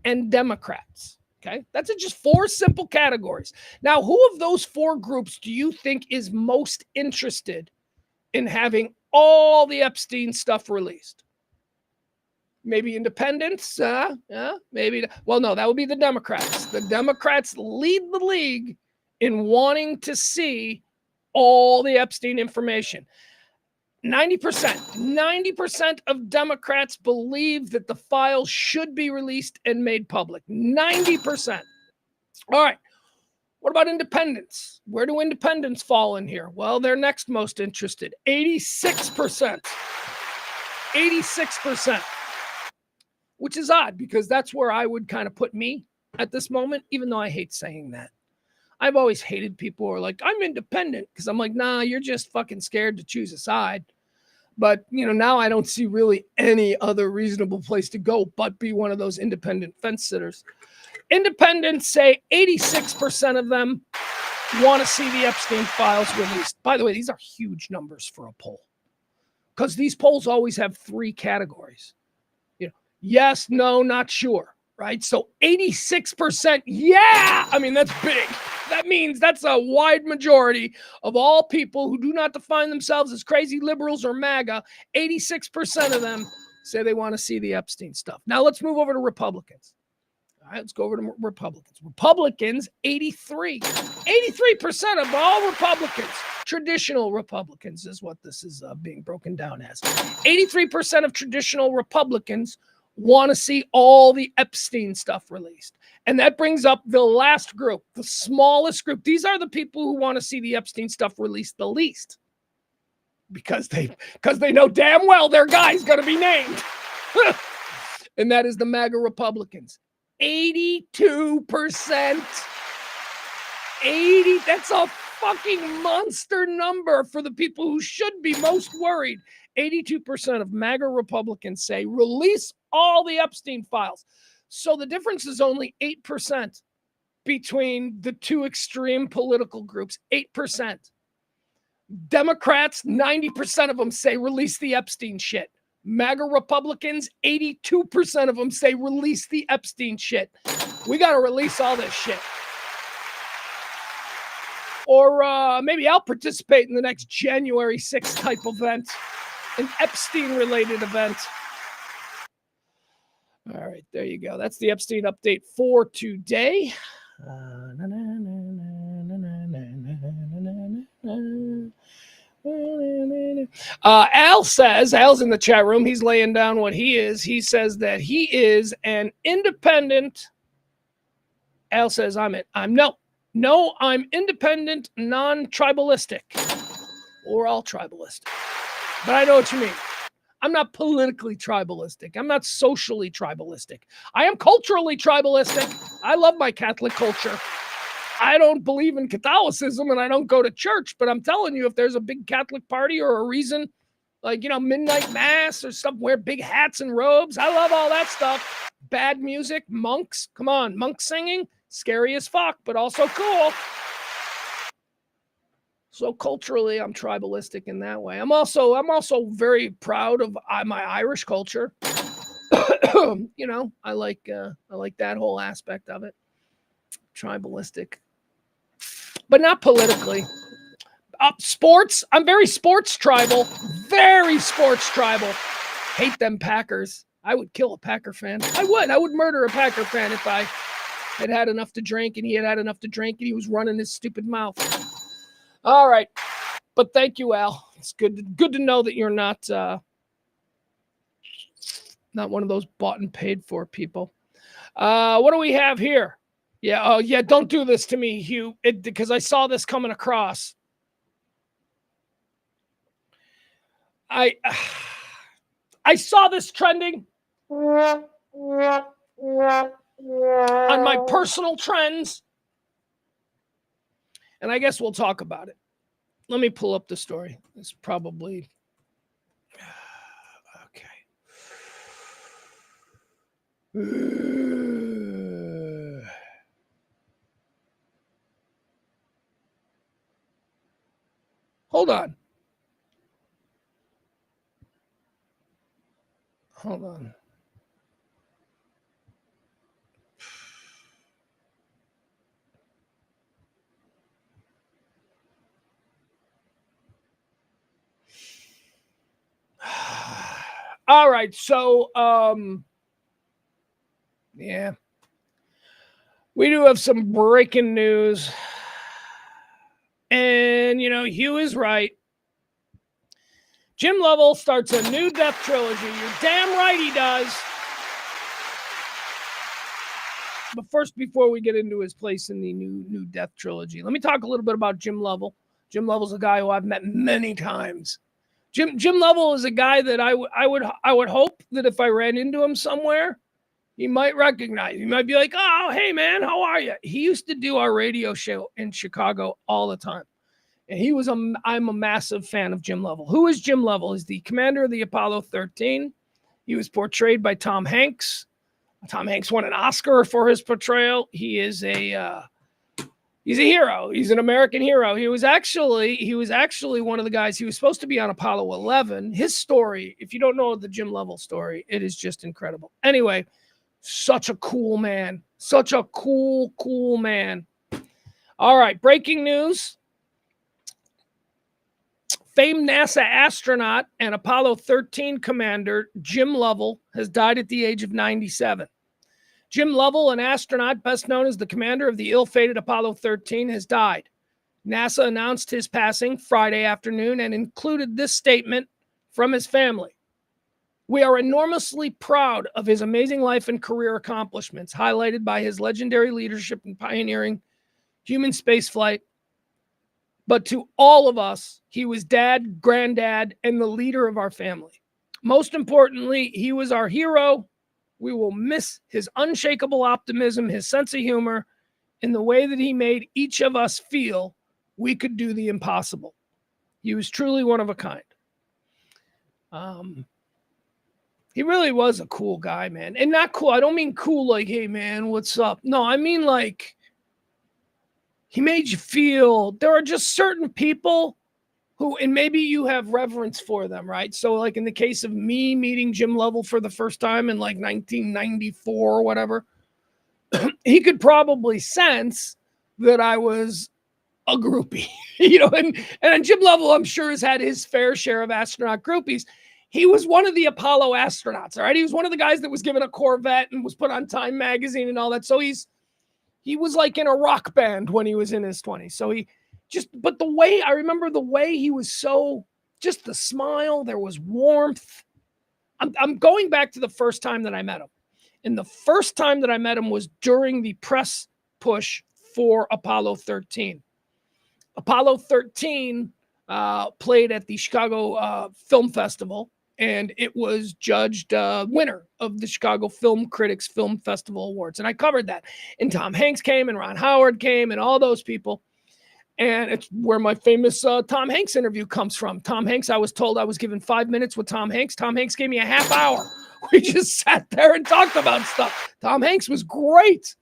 and Democrats. Okay, that's just 4 simple categories. Now, who of those 4 groups do you think is most interested in having all the Epstein stuff released? Maybe independents? Maybe. Well, no, that would be the Democrats. The Democrats lead the league in wanting to see all the Epstein information. 90% of Democrats believe that the files should be released and made public. 90%. All right. What about independents? Where do independents fall in here? Well, they're next most interested. 86%. 86%. Which is odd because that's where I would kind of put me at this moment, even though I hate saying that. I've always hated people who are like, I'm independent, because I'm like, nah, you're just fucking scared to choose a side. But, now I don't see really any other reasonable place to go but be one of those independent fence sitters. Independents say 86% of them want to see the Epstein files released. By the way, these are huge numbers for a poll because these polls always have 3 categories. Yes, no, not sure, right? So 86%, yeah! I mean, that's big. That means that's a wide majority of all people who do not define themselves as crazy liberals or MAGA. 86% of them say they want to see the Epstein stuff. Now let's move over to Republicans. All right, let's go over to Republicans. Republicans, 83% of all Republicans, traditional Republicans is what this is being broken down as. 83% of traditional Republicans want to see all the Epstein stuff released. And that brings up the last group, the smallest group. These are the people who want to see the Epstein stuff released the least because they know damn well their guy's going to be named. And that is the MAGA Republicans. 82%. 80, that's a fucking monster number for the people who should be most worried. 82% of MAGA Republicans say release all the Epstein files. So the difference is only 8% between the 2 extreme political groups. 8%. Democrats, 90% of them say release the Epstein shit. MAGA Republicans, 82% of them say release the Epstein shit. We got to release all this shit. Or maybe I'll participate in the next January 6th type event, an Epstein-related event. All right, there you go. That's the Epstein update for today. Al's in the chat room. He's laying down what he is. He says that he is an independent. Al says I'm independent, non-tribalistic. We're all tribalistic, but I know what you mean. I'm not politically tribalistic. I'm not socially tribalistic. I am culturally tribalistic. I love my Catholic culture. I don't believe in Catholicism and I don't go to church, but I'm telling you, if there's a big Catholic party or a reason, like, midnight mass or something, wear big hats and robes. I love all that stuff. Bad music, monks. Come on, monks singing, scary as fuck, but also cool. So culturally, I'm tribalistic in that way. I'm also very proud of my Irish culture. I like that whole aspect of it. Tribalistic, but not politically. Sports, I'm very sports tribal. Very sports tribal. Hate them Packers. I would kill a Packer fan. I would murder a Packer fan if I had enough to drink and he had enough to drink and he was running his stupid mouth. All right. But thank you, Al. It's good to know that you're not one of those bought and paid for people. What do we have here? Yeah. Oh, yeah. Don't do this to me, Hugh, because I saw this coming across. I saw this trending on my personal trends. And I guess we'll talk about it. Let me pull up the story. It's probably okay. Hold on. All right, so yeah, we do have some breaking news, and Hugh is right. Jim Lovell starts a new death trilogy. You're damn right he does. But first, before we get into his place in the new death trilogy, let me talk a little bit about Jim Lovell. Jim Lovell's a guy who I've met many times. Jim Lovell is a guy that I would hope that if I ran into him somewhere, he might recognize. He might be like, "Oh, hey man, how are you?" He used to do our radio show in Chicago all the time, and I'm a massive fan of Jim Lovell. Who is Jim Lovell? He's the commander of the Apollo 13. He was portrayed by Tom Hanks. Tom Hanks won an Oscar for his portrayal. He is he's a hero. He's an American hero. He was actually one of the guys. He was supposed to be on Apollo 11. His story, if you don't know the Jim Lovell story, it is just incredible. Anyway, such a cool man. Such a cool man. All right, breaking news. Famed NASA astronaut and Apollo 13 commander Jim Lovell has died at the age of 97. Jim Lovell, an astronaut best known as the commander of the ill-fated Apollo 13, has died. NASA announced his passing Friday afternoon and included this statement from his family. "We are enormously proud of his amazing life and career accomplishments, highlighted by his legendary leadership in pioneering human spaceflight. But to all of us, he was dad, granddad, and the leader of our family. Most importantly, he was our hero. We will miss his unshakable optimism, his sense of humor, and the way that he made each of us feel we could do the impossible. He was truly one of a kind." He really was a cool guy, man. And not cool. I don't mean cool like, "Hey, man, what's up?" No, I mean like he made you feel there are just certain people who, and maybe you have reverence for them, right? So like in the case of me meeting Jim Lovell for the first time in like 1994 or whatever, he could probably sense that I was a groupie, and Jim Lovell, I'm sure, has had his fair share of astronaut groupies. He was one of the Apollo astronauts, all right? He was one of the guys that was given a Corvette and was put on Time magazine and all that. So he was like in a rock band when he was in his 20s. So but the way, I remember the way he was so just the smile. There was warmth. I'm going back to the first time that I met him. And the first time that I met him was during the press push for Apollo 13. Apollo 13 played at the Chicago Film Festival, and it was judged winner of the Chicago Film Critics Film Festival Awards. And I covered that. And Tom Hanks came, and Ron Howard came, and all those people. And it's where my famous Tom Hanks interview comes from. Tom Hanks, I was told I was given 5 minutes with Tom Hanks. Tom Hanks gave me a half hour. We just sat there and talked about stuff. Tom Hanks was great.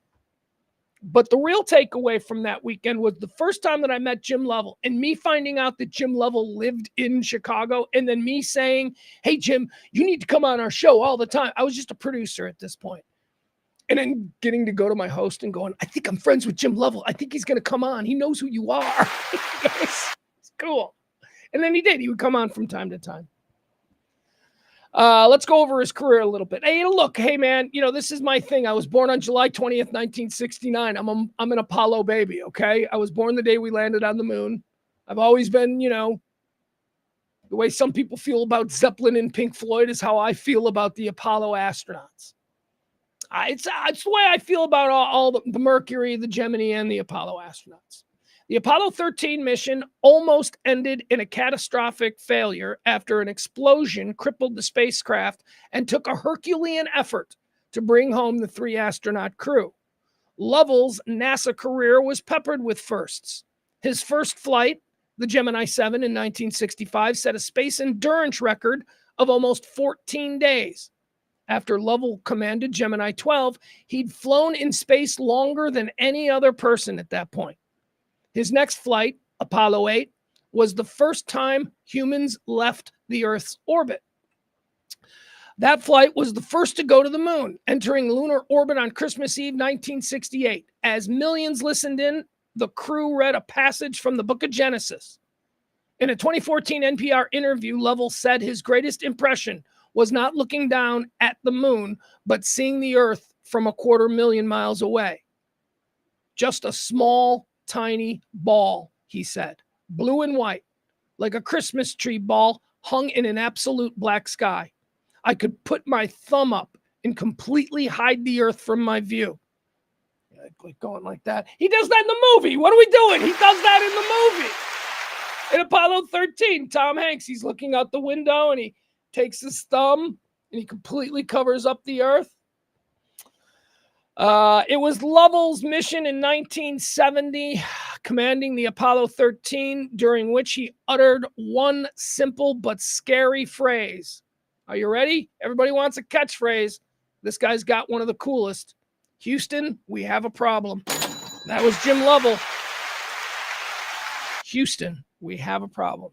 But the real takeaway from that weekend was the first time that I met Jim Lovell and me finding out that Jim Lovell lived in Chicago, and then me saying, hey, Jim, you need to come on our show all the time. I was just a producer at this point. And then getting to go to my host and going, I think I'm friends with Jim Lovell. I think he's going to come on. He knows who you are. It's cool. And then he did. He would come on from time to time. Let's go over his career a little bit. Hey, look, hey, man, this is my thing. I was born on July 20th, 1969. I'm an Apollo baby, okay? I was born the day we landed on the moon. I've always been, the way some people feel about Zeppelin and Pink Floyd is how I feel about the Apollo astronauts. It's the way I feel about all the Mercury, the Gemini, and the Apollo astronauts. The Apollo 13 mission almost ended in a catastrophic failure after an explosion crippled the spacecraft and took a Herculean effort to bring home the 3 astronaut crew. Lovell's NASA career was peppered with firsts. His first flight, the Gemini 7 in 1965, set a space endurance record of almost 14 days. After Lovell commanded Gemini 12, he'd flown in space longer than any other person at that point. His next flight, Apollo 8, was the first time humans left the Earth's orbit. That flight was the first to go to the moon, entering lunar orbit on Christmas Eve, 1968. As millions listened in, the crew read a passage from the book of Genesis. In a 2014 NPR interview, Lovell said his greatest impression was not looking down at the moon, but seeing the Earth from 250,000 miles away. Just a small, tiny ball, he said, blue and white, like a Christmas tree ball hung in an absolute black sky. I could put my thumb up and completely hide the Earth from my view. Going like that. He does that in the movie. What are we doing? He does that in the movie. In Apollo 13, Tom Hanks, he's looking out the window and he takes his thumb and he completely covers up the Earth. It was Lovell's mission in 1970, commanding the Apollo 13, during which he uttered one simple but scary phrase. Are you ready? Everybody wants a catchphrase. This guy's got one of the coolest. Houston, we have a problem. That was Jim Lovell. Houston, we have a problem.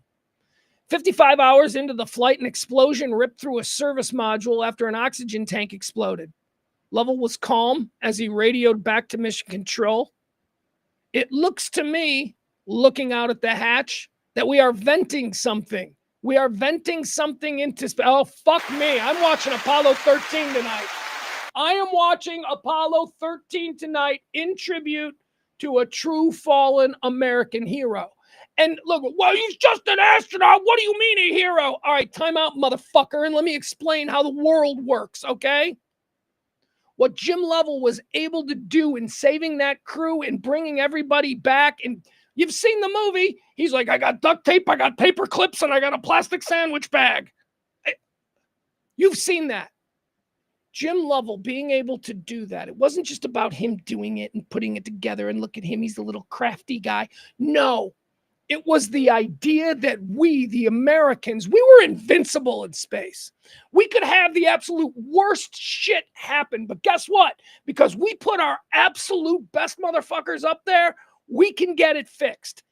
55 hours into the flight, an explosion ripped through a service module after an oxygen tank exploded. Lovell was calm as he radioed back to mission control. It looks to me, looking out at the hatch, that we are venting something. We are venting something into space. Oh, fuck me. I'm watching Apollo 13 tonight. I am watching Apollo 13 tonight in tribute to a true fallen American hero. And look, well, he's just an astronaut. What do you mean a hero? All right, time out, motherfucker, and let me explain how the world works, okay? What Jim Lovell was able to do in saving that crew and bringing everybody back, and you've seen the movie. He's like, I got duct tape, I got paper clips, and I got a plastic sandwich bag. You've seen that. Jim Lovell being able to do that. It wasn't just about him doing it and putting it together and look at him, he's the little crafty guy. No. It was the idea that we, the Americans, we were invincible in space. We could have the absolute worst shit happen, but guess what? Because we put our absolute best motherfuckers up there, we can get it fixed.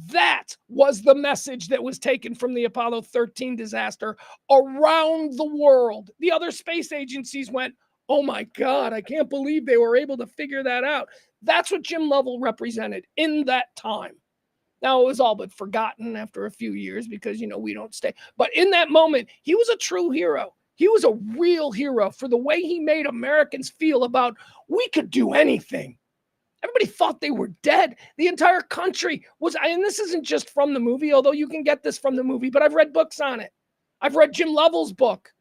That was the message that was taken from the Apollo 13 disaster around the world. The other space agencies went, oh my God, I can't believe they were able to figure that out. That's what Jim Lovell represented in that time. Now, it was all but forgotten after a few years because, we don't stay. But in that moment, he was a true hero. He was a real hero for the way he made Americans feel about we could do anything. Everybody thought they were dead. The entire country was, and this isn't just from the movie, although you can get this from the movie, but I've read books on it. I've read Jim Lovell's book.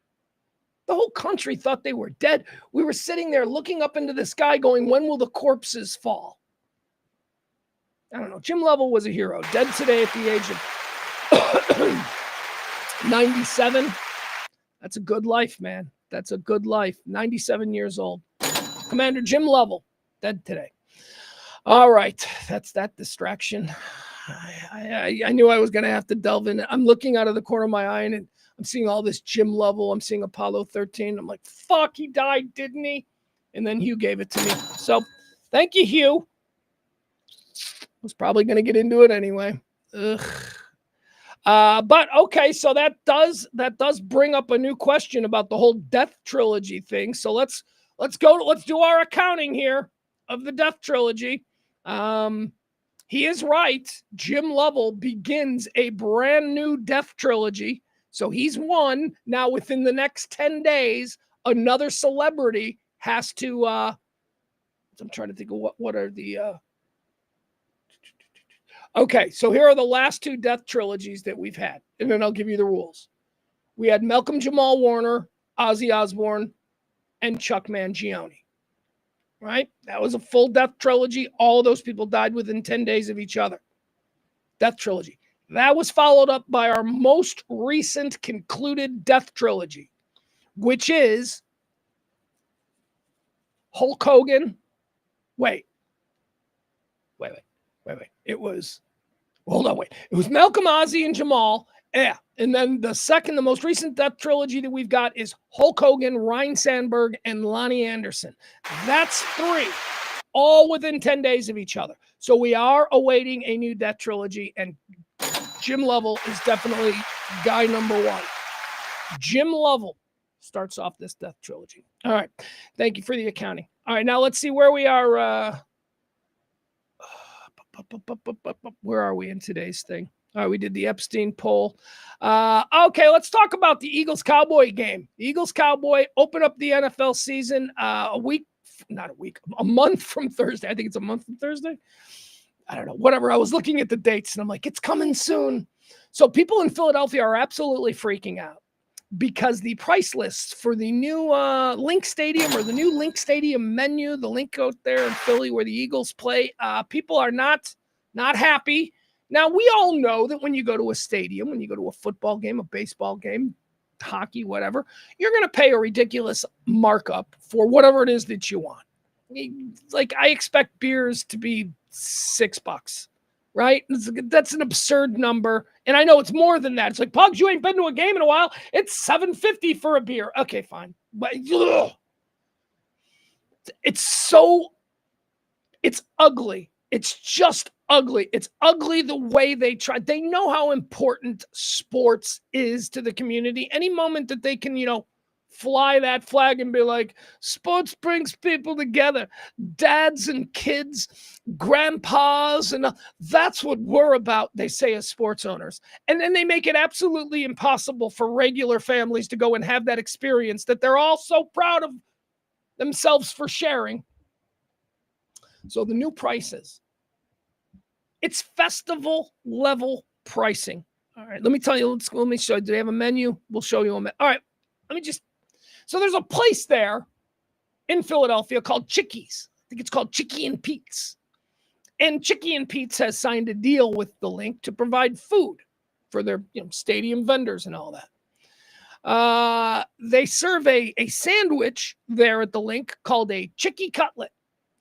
The whole country thought they were dead. We were sitting there looking up into the sky going, when will the corpses fall? I don't know. Jim Lovell was a hero. Dead today at the age of 97. That's a good life, man. That's a good life. 97 years old. Commander Jim Lovell, dead today. All right. That's that distraction. I knew I was going to have to delve in. I'm looking out of the corner of my eye and I'm seeing all this Jim Lovell. I'm seeing Apollo 13. I'm like, fuck, he died, didn't he? And then Hugh gave it to me. So thank you, Hugh. Was probably going to get into it anyway. Ugh. But okay, so that does bring up a new question about the whole Death Trilogy thing. So let's do our accounting here of the Death Trilogy. He is right. Jim Lovell begins a brand new Death Trilogy. So he's one. Now within the next 10 days, another celebrity has to I'm trying to think of what are the okay, so here are the last two Death Trilogies that we've had, and then I'll give you the rules. We had Malcolm Jamal Warner, Ozzy Osbourne, and Chuck Mangione, right? That was a full Death Trilogy. All of those people died within 10 days of each other. Death Trilogy. That was followed up by our most recent concluded Death Trilogy, which is Hulk Hogan. Wait. It was, hold on, wait. It was Malcolm, Ozzy, and Jamal. Yeah. And then the most recent Death Trilogy that we've got is Hulk Hogan, Ryan Sandberg, and Lonnie Anderson. That's three, all within 10 days of each other. So we are awaiting a new Death Trilogy, and Jim Lovell is definitely guy number one. Jim Lovell starts off this Death Trilogy. All right. Thank you for the accounting. All right. Now let's see where we are. Where are we in today's thing? All right, we did the Epstein poll. Okay, let's talk about the Eagles-Cowboy game. The Eagles-Cowboy open up the NFL season a month from Thursday. I think it's a month from Thursday. I don't know, whatever. I was looking at the dates and I'm like, it's coming soon. So people in Philadelphia are absolutely freaking out because the price lists for the new Link Stadium or the new Link Stadium menu, the Link out there in Philly where the Eagles play, people are not happy. Now, we all know that when you go to a stadium, when you go to a football game, a baseball game, hockey, whatever, you're going to pay a ridiculous markup for whatever it is that you want. Like, I expect beers to be $6, right? That's an absurd number. And I know it's more than that. It's like, Pugs, you ain't been to a game in a while. It's $7.50 for a beer. Okay, fine. But it's ugly. It's just ugly. It's ugly the way they try. They know how important sports is to the community. Any moment that they can, fly that flag and be like, sports brings people together, dads and kids, grandpas, and that's what we're about, they say as sports owners. And then they make it absolutely impossible for regular families to go and have that experience that they're all so proud of themselves for sharing. So the new prices, it's festival level pricing. All right, let me tell you, let me show you. Do they have a menu? We'll show you a menu. All right, so there's a place there in Philadelphia called Chickies. I think it's called Chicky and Pete's. And Chicky and Pete's has signed a deal with the Link to provide food for their stadium vendors and all that. They serve a sandwich there at the Link called a Chicky Cutlet.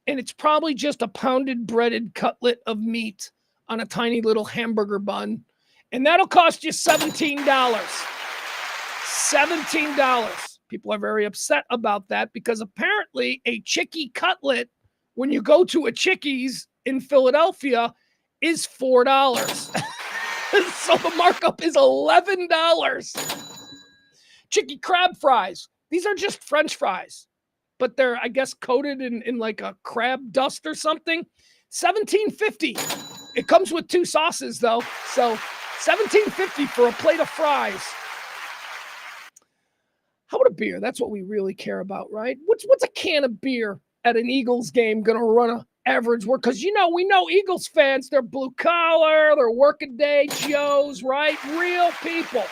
And it's probably just a pounded breaded cutlet of meat on a tiny little hamburger bun. And that'll cost you $17. $17. People are very upset about that because apparently a Chicky Cutlet, when you go to a Chickies in Philadelphia, is $4. So the markup is $11. Chicky crab fries. These are just French fries, but they're, I guess, coated in like a crab dust or something. $17.50. It comes with two sauces, though. So $17.50 for a plate of fries. How about a beer? That's what we really care about, right? What's a can of beer at an Eagles game going to run average work, because we know Eagles fans, they're blue collar, they're working day Joes, right? Real people.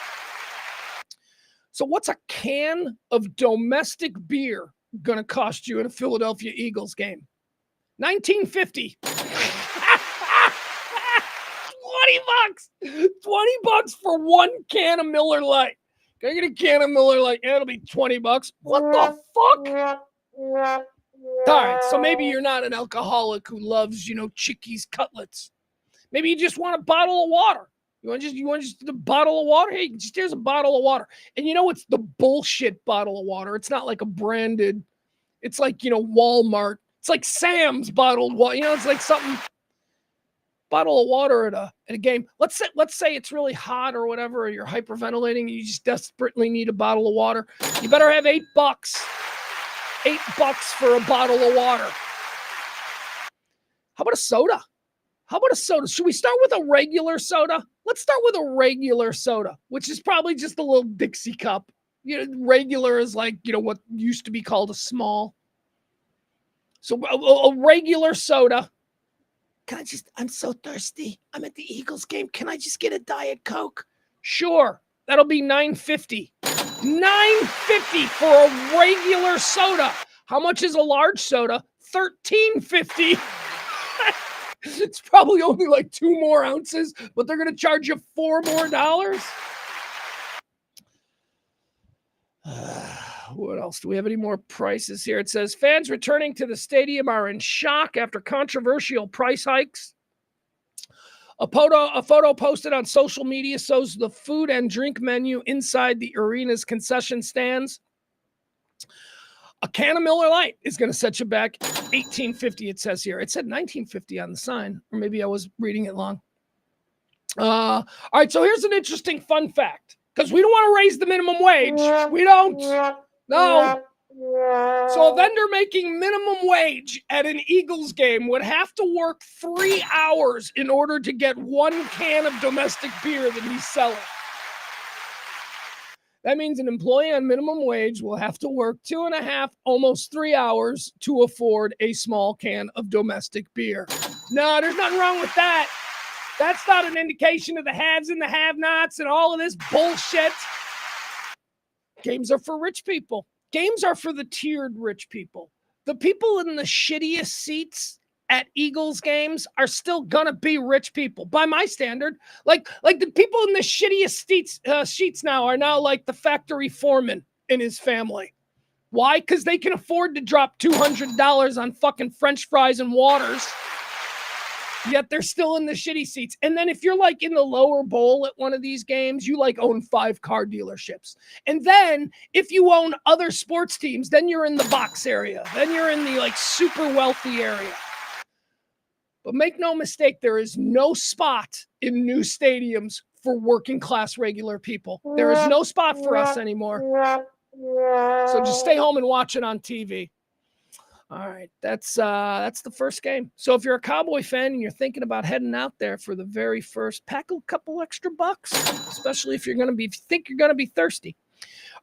So what's a can of domestic beer gonna cost you in a Philadelphia Eagles game? $19.50. $20 for one can of Miller Lite. Can I get a can of Miller Lite? Yeah, it'll be $20. What the fuck? All right, so maybe you're not an alcoholic who loves, Chickies cutlets. Maybe you just want a bottle of water. You want just a bottle of water? Hey, here's a bottle of water. And it's the bullshit bottle of water. It's not like a branded. It's like, Walmart. It's like Sam's bottled water. It's like something. Bottle of water at a game. Let's say it's really hot or whatever, or you're hyperventilating and you just desperately need a bottle of water. You better have $8. $8 for a bottle of water. How about a soda? Should we start with a regular soda? Let's start with a regular soda, which is probably just a little Dixie cup. Regular is like, what used to be called a small. So a regular soda. I'm so thirsty. I'm at the Eagles game. Can I just get a Diet Coke? Sure. That'll be $9.50. $9.50 for a regular soda. How much is a large soda? $13.50. It's probably only like 2 more ounces, but they're going to charge you $4 more. What else? Do we have any more prices here? It says fans returning to the stadium are in shock after controversial price hikes. A photo posted on social media shows the food and drink menu inside the arena's concession stands. A can of Miller Lite is going to set you back $18.50. It says here. It said $19.50 on the sign, or maybe I was reading it long. All right, so here's an interesting fun fact, because we don't want to raise the minimum wage. We don't. No. So a vendor making minimum wage at an Eagles game would have to work 3 hours in order to get 1 can of domestic beer that he's selling. That means an employee on minimum wage will have to work 2.5, almost 3 hours to afford a small can of domestic beer. No, there's nothing wrong with that. That's not an indication of the haves and the have-nots and all of this bullshit. Games are for rich people. Games are for the tiered rich people. The people in the shittiest seats at Eagles games are still gonna be rich people by my standard. Like the people in the shittiest sheets now are now like the factory foreman and his family. Why? Because they can afford to drop $200 on fucking French fries and waters. Yet they're still in the shitty seats. And then if you're like in the lower bowl at one of these games, you like own 5 car dealerships. And then if you own other sports teams, then you're in the box area. Then you're in the like super wealthy area. But make no mistake, there is no spot in new stadiums for working class regular people. There is no spot for us anymore. So just stay home and watch it on TV. All right, that's the first game. So if you're a Cowboy fan and you're thinking about heading out there for the very first, pack a couple extra bucks, especially if you think you're gonna be thirsty.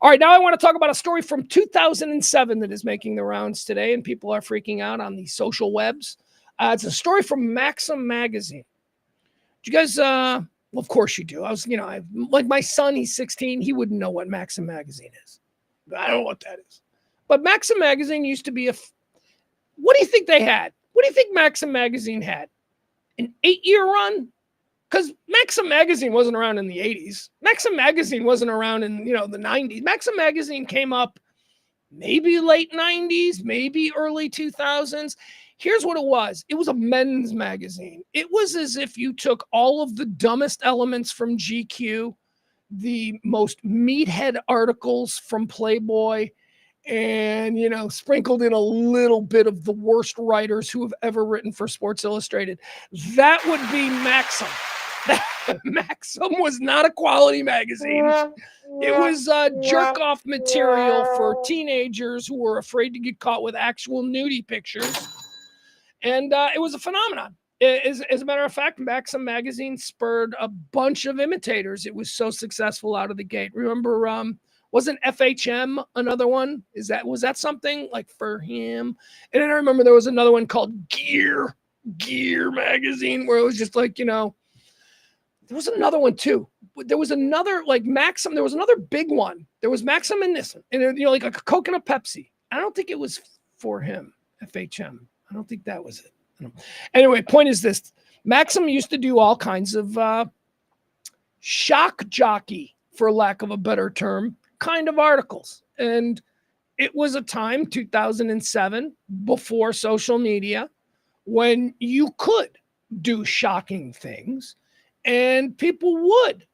All right, now I want to talk about a story from 2007 that is making the rounds today, and people are freaking out on the social webs. It's a story from Maxim magazine. Do you guys? Well, of course you do. Like my son, he's 16. He wouldn't know what Maxim magazine is. I don't know what that is. But Maxim magazine used to be what do you think they had? What do you think Maxim magazine had? An 8-year run? Because Maxim magazine wasn't around in the 80s. Maxim magazine wasn't around in, the 90s. Maxim magazine came up maybe late 90s, maybe early 2000s. Here's what it was. It was a men's magazine. It was as if you took all of the dumbest elements from GQ, the most meathead articles from Playboy, and, sprinkled in a little bit of the worst writers who have ever written for Sports Illustrated. That would be Maxim. Maxim was not a quality magazine. It was jerk-off material for teenagers who were afraid to get caught with actual nudie pictures. And it was a phenomenon. As a matter of fact, Maxim magazine spurred a bunch of imitators. It was so successful out of the gate. Remember, Wasn't FHM another one? Was that something like for him? And then I remember there was another one called Gear magazine, where it was just like, there was another one too. There was another like Maxim. There was another big one. There was Maxim and this, and like a Coke and a Pepsi. I don't think it was for him, FHM. I don't think that was it. Anyway, point is this. Maxim used to do all kinds of shock jockey, for lack of a better term, kind of articles. And it was a time, 2007, before social media, when you could do shocking things and people would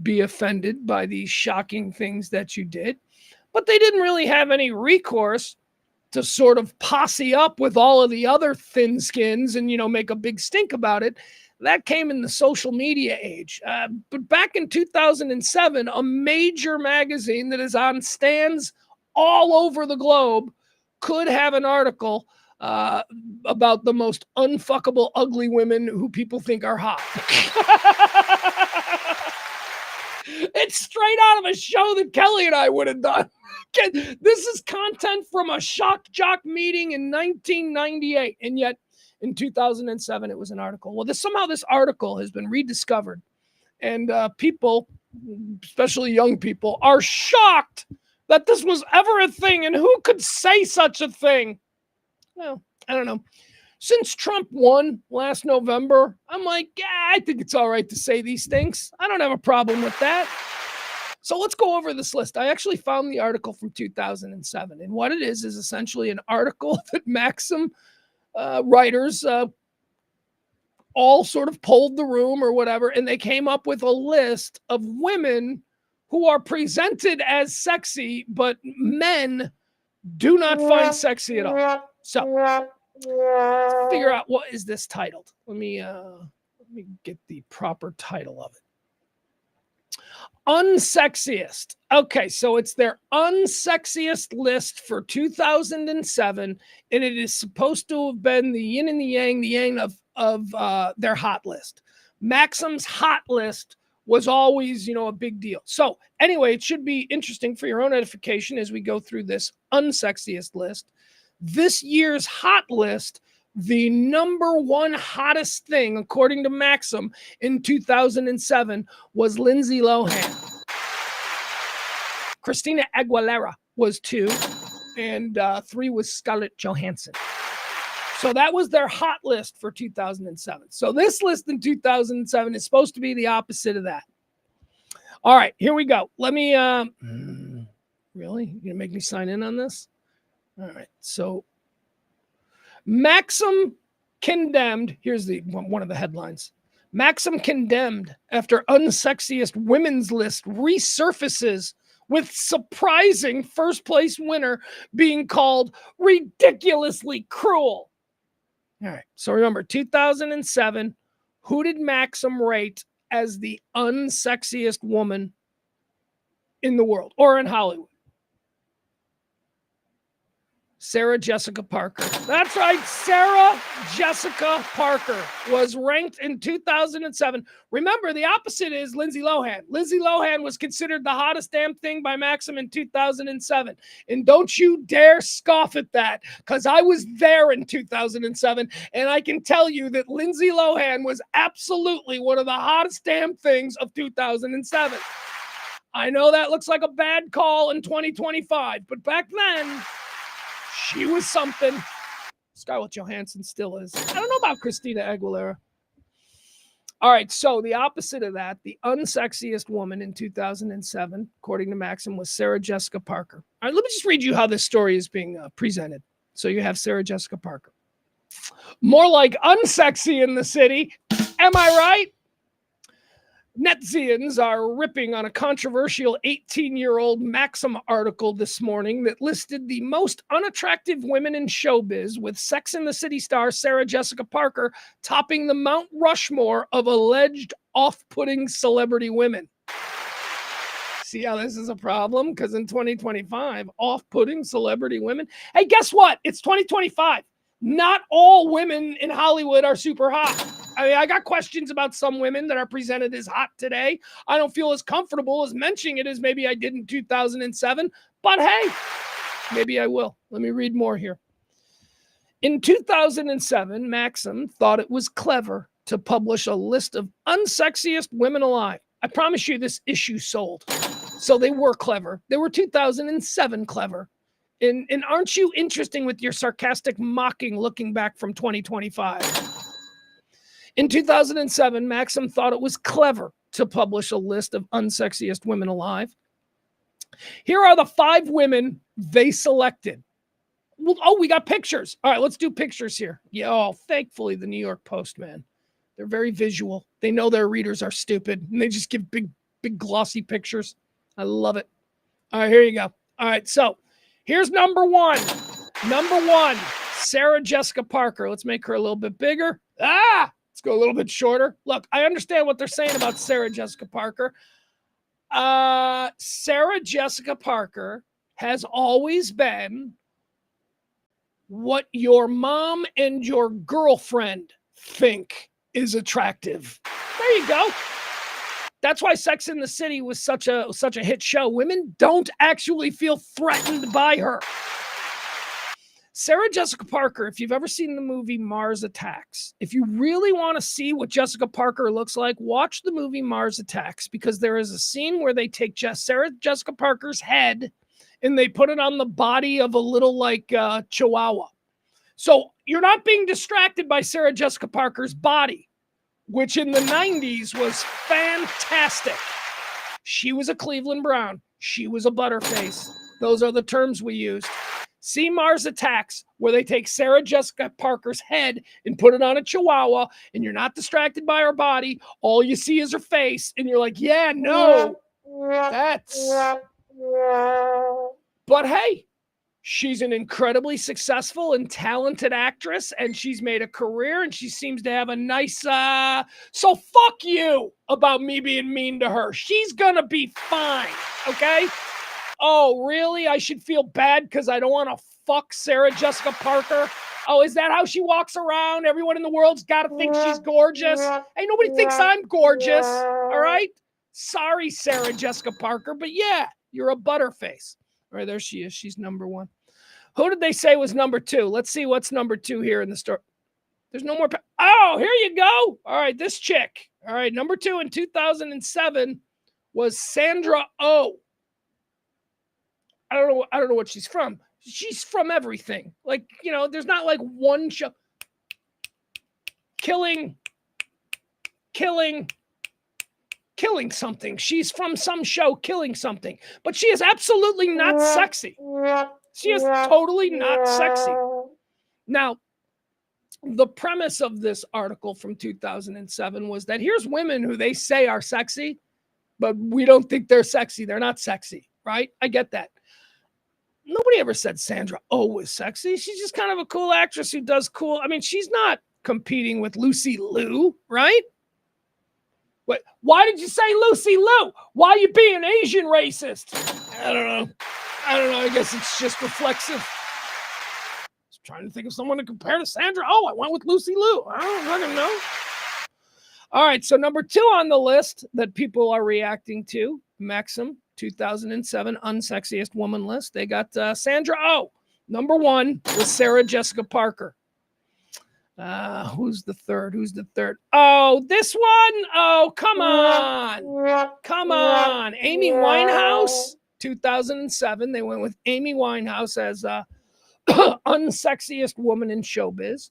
be offended by these shocking things that you did, but they didn't really have any recourse to sort of posse up with all of the other thin skins and, make a big stink about it. That came in the social media age. But back in 2007, a major magazine that is on stands all over the globe could have an article about the most unfuckable, ugly women who people think are hot. It's straight out of a show that Kelly and I would have done. This is content from a shock jock meeting in 1998. And yet in 2007, it was an article. Well, somehow this article has been rediscovered. And people, especially young people, are shocked that this was ever a thing. And who could say such a thing? Well, I don't know. Since Trump won last November, I'm like, yeah, I think it's all right to say these things. I don't have a problem with that. So let's go over this list. I actually found the article from 2007. And what it is essentially an article that Maxim writers all sort of polled the room or whatever, and they came up with a list of women who are presented as sexy, but men do not find sexy at all. So figure out what is this titled. Let me get the proper title of it. Unsexiest. Okay, so it's their unsexiest list for 2007, and it is supposed to have been the yin and the yang of their hot list. Maxim's hot list was always, a big deal. So anyway, it should be interesting for your own edification as we go through this unsexiest list. This year's hot list, the number one hottest thing, according to Maxim, in 2007 was Lindsay Lohan. Christina Aguilera was 2, and 3 was Scarlett Johansson. So that was their hot list for 2007. So this list in 2007 is supposed to be the opposite of that. All right, here we go. Let me, really? You gonna make me sign in on this? All right, so Maxim condemned, here's one of the headlines. Maxim condemned after unsexiest women's list resurfaces with surprising first place winner being called ridiculously cruel. All right, so remember 2007, who did Maxim rate as the unsexiest woman in the world or in Hollywood? Sarah Jessica Parker. That's right. Sarah Jessica Parker was ranked in 2007. Remember, the opposite is Lindsay Lohan. Lindsay Lohan was considered the hottest damn thing by Maxim in 2007. And don't you dare scoff at that, because I was there in 2007, and I can tell you that Lindsay Lohan was absolutely one of the hottest damn things of 2007. I know that looks like a bad call in 2025, but back then, she was something. Scarlett Johansson still is. I don't know about Christina Aguilera. All right, so the opposite of that, the unsexiest woman in 2007, according to Maxim, was Sarah Jessica Parker. All right, let me just read you how this story is being presented. So you have Sarah Jessica Parker. More like unsexy in the city. Am I right? Netzians are ripping on a controversial 18-year-old Maxim article this morning that listed the most unattractive women in showbiz, with Sex and the City star Sarah Jessica Parker topping the Mount Rushmore of alleged off-putting celebrity women. See how this is a problem? Because in 2025, off-putting celebrity women. Hey, guess what? It's 2025. Not all women in Hollywood are super hot. I got questions about some women that are presented as hot today. I don't feel as comfortable as mentioning it as maybe I did in 2007, but hey, maybe I will. Let me read more here. In 2007, Maxim thought it was clever to publish a list of unsexiest women alive. I promise you this issue sold. So they were clever. They were 2007 clever. And aren't you interesting with your sarcastic mocking looking back from 2025? In 2007, Maxim thought it was clever to publish a list of unsexiest women alive. Here are the 5 women they selected. Well, oh, we got pictures. All right, let's do pictures here. Yeah, oh, thankfully, the New York Post, man. They're very visual. They know their readers are stupid, and they just give big glossy pictures. I love it. All right, here you go. All right, so here's number 1. Number 1, Sarah Jessica Parker. Let's make her a little bit bigger. Let's go a little bit shorter. Look, I understand what they're saying about Sarah Jessica Parker. Sarah Jessica Parker has always been what your mom and your girlfriend think is attractive. There you go. That's why Sex and the City was such a hit show. Women don't actually feel threatened by her. Sarah Jessica Parker, if you've ever seen the movie Mars Attacks, if you really want to see what Jessica Parker looks like, watch the movie Mars Attacks, because there is a scene where they take Sarah Jessica Parker's head and they put it on the body of a little chihuahua. So you're not being distracted by Sarah Jessica Parker's body, which in the 90s was fantastic. She was a Cleveland Brown. She was a butterface. Those are the terms we used. See Mars Attacks, where they take Sarah Jessica Parker's head and put it on a chihuahua, and you're not distracted by her body. All you see is her face, and you're like, yeah, no, that's... But hey, she's an incredibly successful and talented actress, and she's made a career, and she seems to have a nice... So fuck you about me being mean to her. She's gonna be fine, okay? Oh, really? I should feel bad because I don't want to fuck Sarah Jessica Parker? Oh, is that how she walks around? Everyone in the world's got to think she's gorgeous. Hey, nobody thinks I'm gorgeous, all right? Sorry, Sarah Jessica Parker, but yeah, you're a butterface. All right, there she is. She's number 1. Who did they say was number 2? Let's see what's number 2 here in the story. There's no more. Oh, here you go. All right, this chick. All right, number 2 in 2007 was Sandra Oh. I don't know what she's from. She's from everything. Like, you know, there's not like one show. Killing something. She's from some show killing something. But she is absolutely not sexy. She is totally not sexy. Now, the premise of this article from 2007 was that here's women who they say are sexy, but we don't think they're sexy. They're not sexy, right? I get that. Nobody ever said Sandra Oh was sexy. She's just kind of a cool actress who does cool. I mean, she's not competing with Lucy Liu, right? Wait, why did you say Lucy Liu? Why are you being Asian racist? I don't know. I guess it's just reflexive. I was trying to think of someone to compare to Sandra Oh. I went with Lucy Liu. I don't fucking know. All right, so number 2 on the list that people are reacting to, Maxim, 2007 unsexiest woman list. They got Sandra Oh. Number 1 was Sarah Jessica Parker. Who's the third? Oh, this one? Oh, come on. Amy Winehouse, 2007. They went with Amy Winehouse as unsexiest woman in showbiz.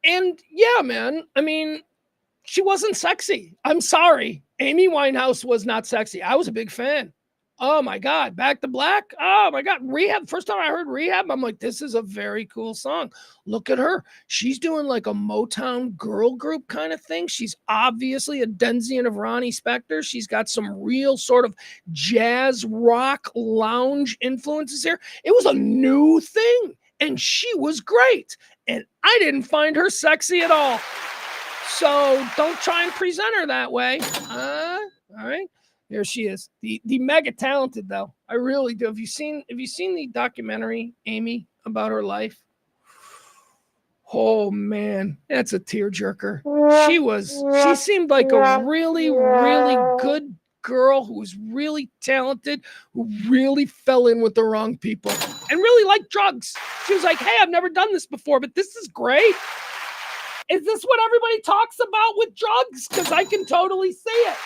And yeah, man, I mean, she wasn't sexy. I'm sorry. Amy Winehouse was not sexy. I was a big fan. Oh my God. Back to Black. Oh my God. Rehab. First time I heard Rehab, I'm like, this is a very cool song. Look at her. She's doing like a Motown girl group kind of thing. She's obviously a Denzian of Ronnie Spector. She's got some real sort of jazz rock lounge influences here. It was a new thing and she was great. And I didn't find her sexy at all. So don't try and present her that way. All right. There she is. The mega talented though. I really do. Have you seen the documentary, Amy, about her life? Oh man, that's a tearjerker. She seemed like a really, really good girl who was really talented, who really fell in with the wrong people and really liked drugs. She was like, hey, I've never done this before, but this is great. Is this what everybody talks about with drugs? Because I can totally see it.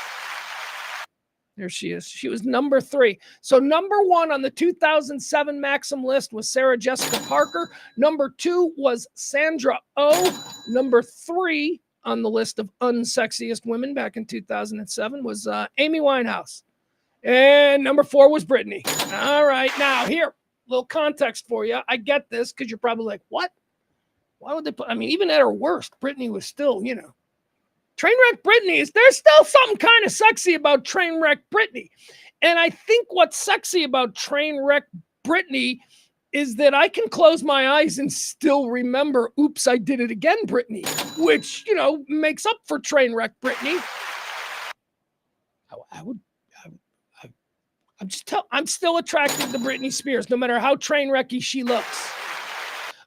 There she is. She was number 3. So number 1 on the 2007 Maxim list was Sarah Jessica Parker. Number 2 was Sandra Oh. Number 3 on the list of unsexiest women back in 2007 was Amy Winehouse. And number 4 was Britney. All right. Now here, a little context for you. I get this because you're probably like, what? Why would they put, I mean, even at her worst, Britney was still, Trainwreck Britney there's still something kind of sexy about Trainwreck Britney. And I think what's sexy about Trainwreck Britney is that I can close my eyes and still remember, oops, I did it again, Britney, which, makes up for Trainwreck Britney. I'm still attracted to Britney Spears, no matter how Trainwrecky she looks.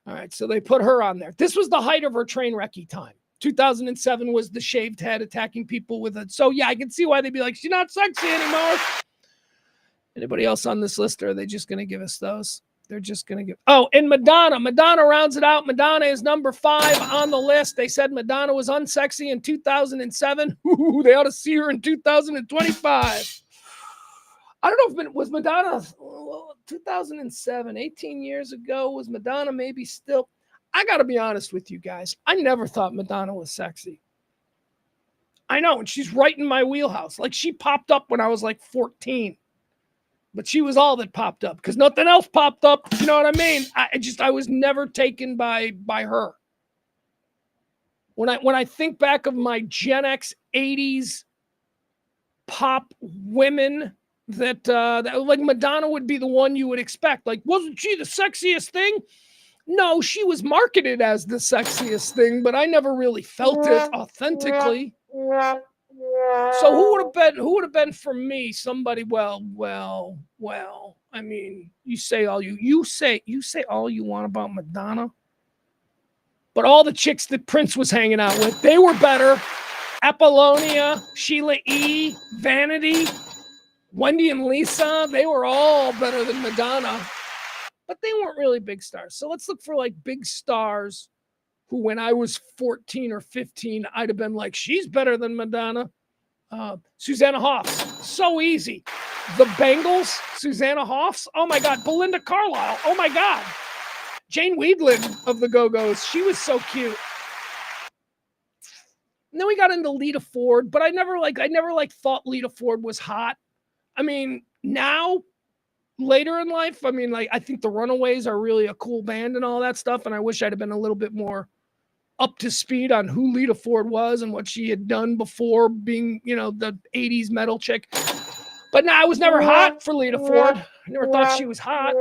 All right, so they put her on there. This was the height of her Trainwrecky time. 2007 was the shaved head attacking people with it. So yeah, I can see why they'd be like, she's not sexy anymore. Anybody else on this list, or are they just going to give us those? They're just going to give. Oh, and Madonna. Madonna rounds it out. Madonna is number 5 on the list. They said Madonna was unsexy in 2007. Ooh, they ought to see her in 2025. I don't know if it was Madonna 2007, 18 years ago. Was Madonna maybe still? I got to be honest with you guys. I never thought Madonna was sexy. I know, and she's right in my wheelhouse. Like, she popped up when I was like 14. But she was all that popped up because nothing else popped up. You know what I mean? I was never taken by her. When I think back of my Gen X 80s pop women that like Madonna would be the one you would expect. Like, wasn't she the sexiest thing? No, she was marketed as the sexiest thing, but I never really felt it authentically. So who would have been for me? Somebody, well. I mean, you say all you want about Madonna, but all the chicks that Prince was hanging out with, they were better. Apollonia, Sheila E., Vanity, Wendy and Lisa, they were all better than Madonna, but they weren't really big stars. So let's look for like big stars who, when I was 14 or 15, I'd have been like, she's better than Madonna. Susanna Hoffs, so easy. The Bangles, Susanna Hoffs. Oh my God. Belinda Carlisle. Oh my God. Jane Wiedlin of the Go-Go's. She was so cute. And then we got into Lita Ford, but I never thought Lita Ford was hot. I mean, now, later in life, I mean, like, I think the Runaways are really a cool band and all that stuff. And I wish I'd have been a little bit more up to speed on who Lita Ford was and what she had done before being, the 80s metal chick. But no, I was never hot for Lita Ford. I never thought she was hot.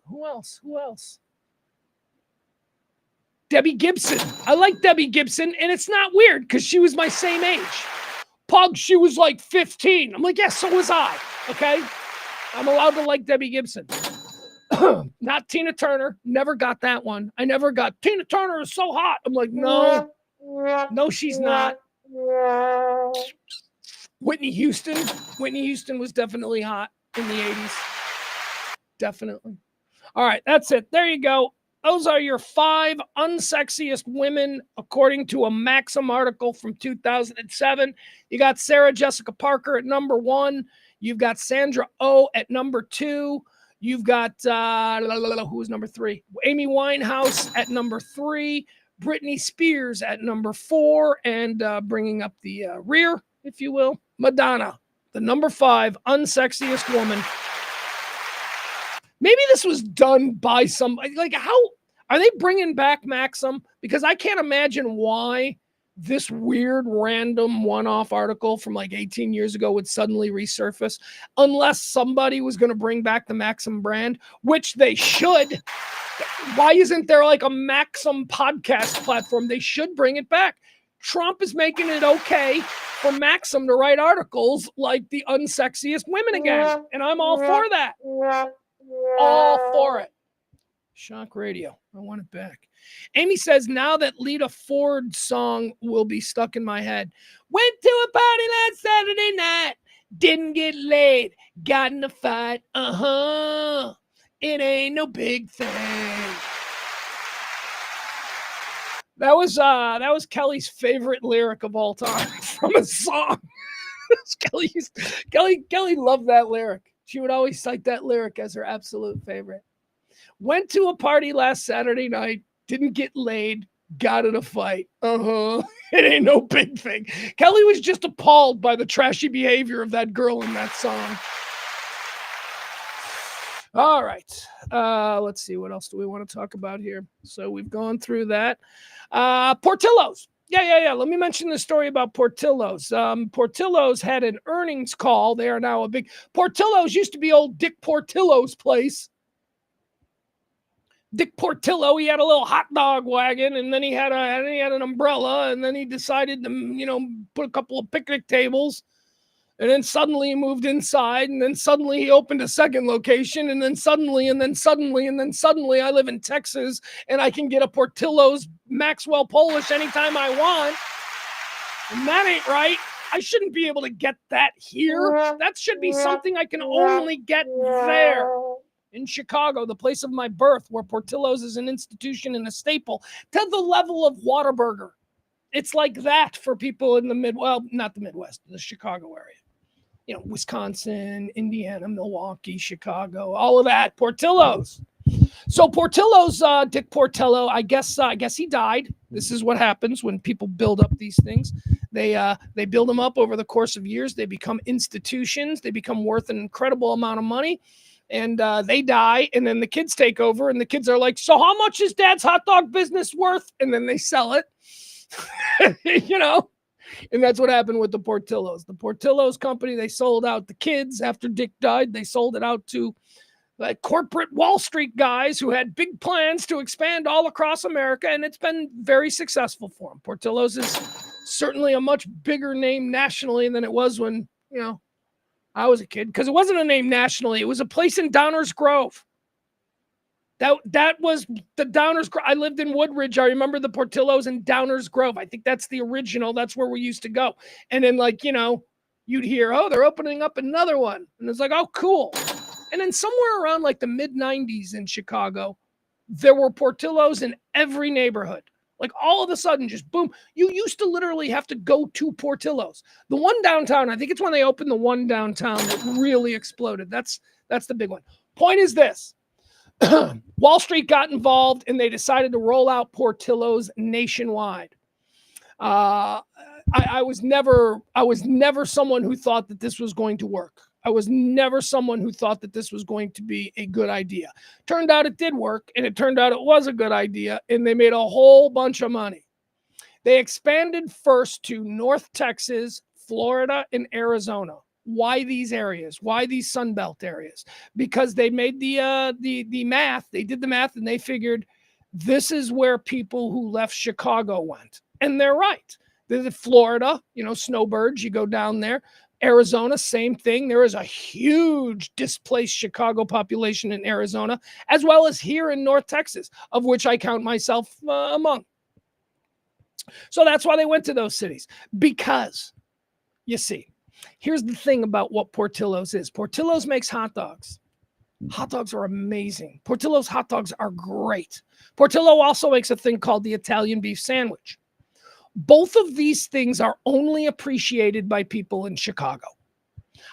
Who else? Debbie Gibson. I like Debbie Gibson, and it's not weird because she was my same age. Pug, she was like 15. I'm like, yeah, so was I. Okay? I'm allowed to like Debbie Gibson. Not Tina Turner. Never got that one. I never got, Tina Turner is so hot. I'm like, no, she's not. Whitney Houston. Whitney Houston was definitely hot in the 80s. Definitely. All right, that's it. There you go. Those are your 5 unsexiest women, according to a Maxim article from 2007. You got Sarah Jessica Parker at number 1. You've got Sandra Oh at number 2. You've got, who was number 3? Amy Winehouse at number 3. Britney Spears at number 4. And bringing up the rear, if you will, Madonna, the number 5 unsexiest woman. Maybe this was done by somebody. Like, how are they bringing back Maxim? Because I can't imagine why this weird random one-off article from like 18 years ago would suddenly resurface unless somebody was going to bring back the Maxim brand, which they should. Why isn't there like a Maxim podcast platform? They should bring it back. Trump is making it okay for Maxim to write articles like the unsexiest women again. And I'm all for that. All for it. Shock radio. I want it back. Amy says, now that Lita Ford song will be stuck in my head. Went to a party last Saturday night. Didn't get laid. Got in a fight. It ain't no big thing. That was Kelly's favorite lyric of all time from a song. Kelly loved that lyric. She would always cite that lyric as her absolute favorite. Went to a party last Saturday night, didn't get laid, got in a fight. It ain't no big thing. Kelly was just appalled by the trashy behavior of that girl in that song. All right. Let's see. What else do we want to talk about here? So we've gone through that. Portillo's. Yeah. Let me mention the story about Portillo's. Portillo's had an earnings call. They are now a big... Portillo's used to be old Dick Portillo's place. Dick Portillo, he had a little hot dog wagon, and then he had an umbrella, and then he decided to, put a couple of picnic tables. And then suddenly he moved inside, and then suddenly he opened a second location, and then suddenly I live in Texas, and I can get a Portillo's Maxwell Polish anytime I want. And that ain't right. I shouldn't be able to get that here. That should be something I can only get there. In Chicago, the place of my birth, where Portillo's is an institution and a staple, to the level of Whataburger. It's like that for people in not the Midwest, the Chicago area. Wisconsin, Indiana, Milwaukee, Chicago, all of that. Portillo's. So Portillo's, Dick Portillo, I guess he died. This is what happens when people build up these things. They build them up over the course of years. They become institutions. They become worth an incredible amount of money. And they die, and then the kids take over, and the kids are like, so how much is Dad's hot dog business worth? And then they sell it, and that's what happened with the Portillo's. The Portillo's company, they sold out the kids after Dick died. They sold it out to corporate Wall Street guys who had big plans to expand all across America, and it's been very successful for them. Portillo's is certainly a much bigger name nationally than it was when, I was a kid, because it wasn't a name nationally. It was a place in Downers Grove. That was the Downers Grove. I lived in Woodridge. I remember the Portillo's in Downers Grove. I think that's the original. That's where we used to go. And then, you'd hear, oh, they're opening up another one. And it's like, oh, cool. And then somewhere around the mid-90s in Chicago, there were Portillo's in every neighborhood. All of a sudden, just boom. You used to literally have to go to Portillo's. The one downtown, I think it's when they opened the one downtown that really exploded. That's the big one. Point is this. Wall Street got involved, and they decided to roll out Portillo's nationwide. I was never someone who thought that this was going to work. I was never someone who thought that this was going to be a good idea. Turned out it did work, and it turned out it was a good idea, and they made a whole bunch of money. They expanded first to North Texas, Florida, and Arizona. Why these areas? Why these Sunbelt areas? Because they made the math. They did the math, and they figured this is where people who left Chicago went. And they're right. There's Florida, snowbirds, you go down there. Arizona, same thing. There is a huge displaced Chicago population in Arizona, as well as here in North Texas, of which I count myself among. So that's why they went to those cities. Because, you see, here's the thing about what Portillo's is. Portillo's makes hot dogs. Hot dogs are amazing. Portillo's hot dogs are great. Portillo also makes a thing called the Italian beef sandwich. Both of these things are only appreciated by people in Chicago.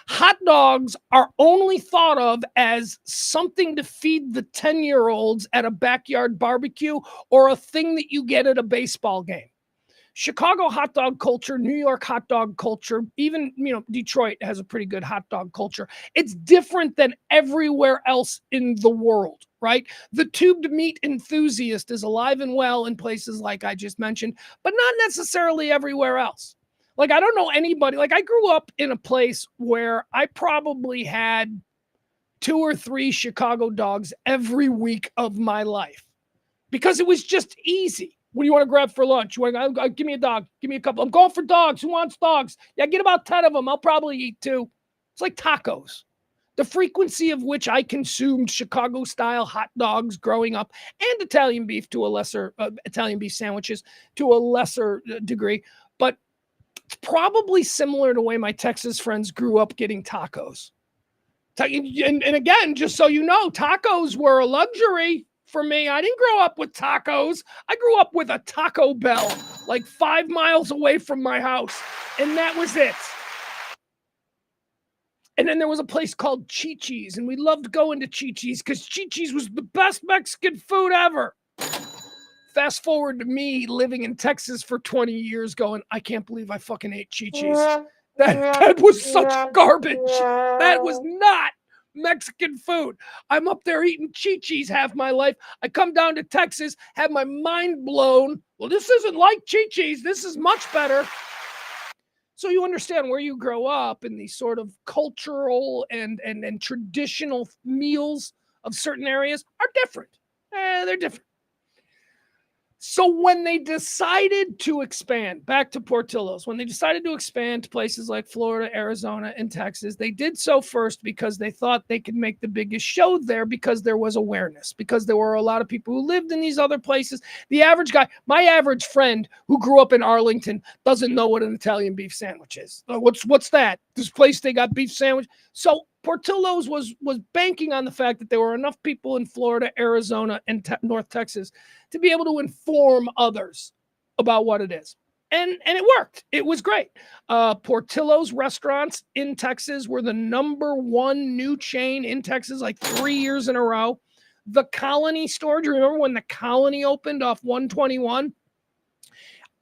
Hot dogs are only thought of as something to feed the 10-year-olds at a backyard barbecue or a thing that you get at a baseball game. Chicago hot dog culture, New York hot dog culture, even, Detroit has a pretty good hot dog culture. It's different than everywhere else in the world, right? The tubed meat enthusiast is alive and well in places like I just mentioned, but not necessarily everywhere else. I don't know anybody, I grew up in a place where I probably had 2 or 3 Chicago dogs every week of my life because it was just easy. What do you want to grab for lunch? You want to give me a dog? Give me a couple. I'm going for dogs. Who wants dogs? Yeah, get about 10 of them. I'll probably eat 2. It's like tacos. the frequency of which I consumed Chicago-style hot dogs growing up and Italian beef to a lesser, Italian beef sandwiches to a lesser degree. But it's probably similar to the way my Texas friends grew up getting tacos. And again, just so you know, tacos were a luxury for me. I didn't grow up with tacos. I grew up with a Taco Bell like 5 miles away from my house. And that was it. And then there was a place called Chi-Chi's, and we loved going to Chi-Chi's because Chi-Chi's was the best Mexican food ever. Fast forward to me living in Texas for 20 years going, I can't believe I fucking ate Chi-Chi's. That was such garbage. That was not Mexican food. I'm up there eating Chi-Chi's half my life. I come down to Texas, have my mind blown. Well, this isn't like Chi-Chi's. This is much better. So you understand where you grow up and these sort of cultural and traditional meals of certain areas are different. They're different. So when they decided to expand back to Portillo's, when they decided to expand to places like Florida, Arizona, and Texas, they did so first because they thought they could make the biggest show there because there was awareness, because there were a lot of people who lived in these other places. The average guy, my average friend who grew up in Arlington doesn't know what an Italian beef sandwich is. What's that? This place they got beef sandwich. So Portillo's was banking on the fact that there were enough people in Florida, Arizona, and North Texas to be able to inform others about what it is. And it worked. It was great. Portillo's restaurants in Texas were the #1 new chain in Texas, like 3 years in a row. The Colony store, do you remember when the Colony opened off 121?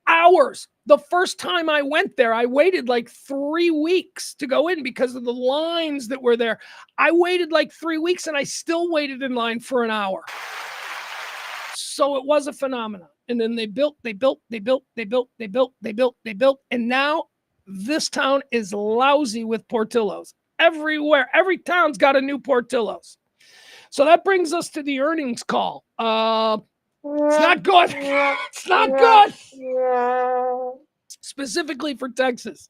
Hours. The first time I went there, I waited like 3 weeks to go in because of the lines that were there. I waited like 3 weeks and I still waited in line for an hour. So it was a phenomenon. And then they built. And now this town is lousy with Portillo's. Everywhere. Every town's got a new Portillo's. So that brings us to the earnings call. It's not good. It's not good. Specifically for Texas.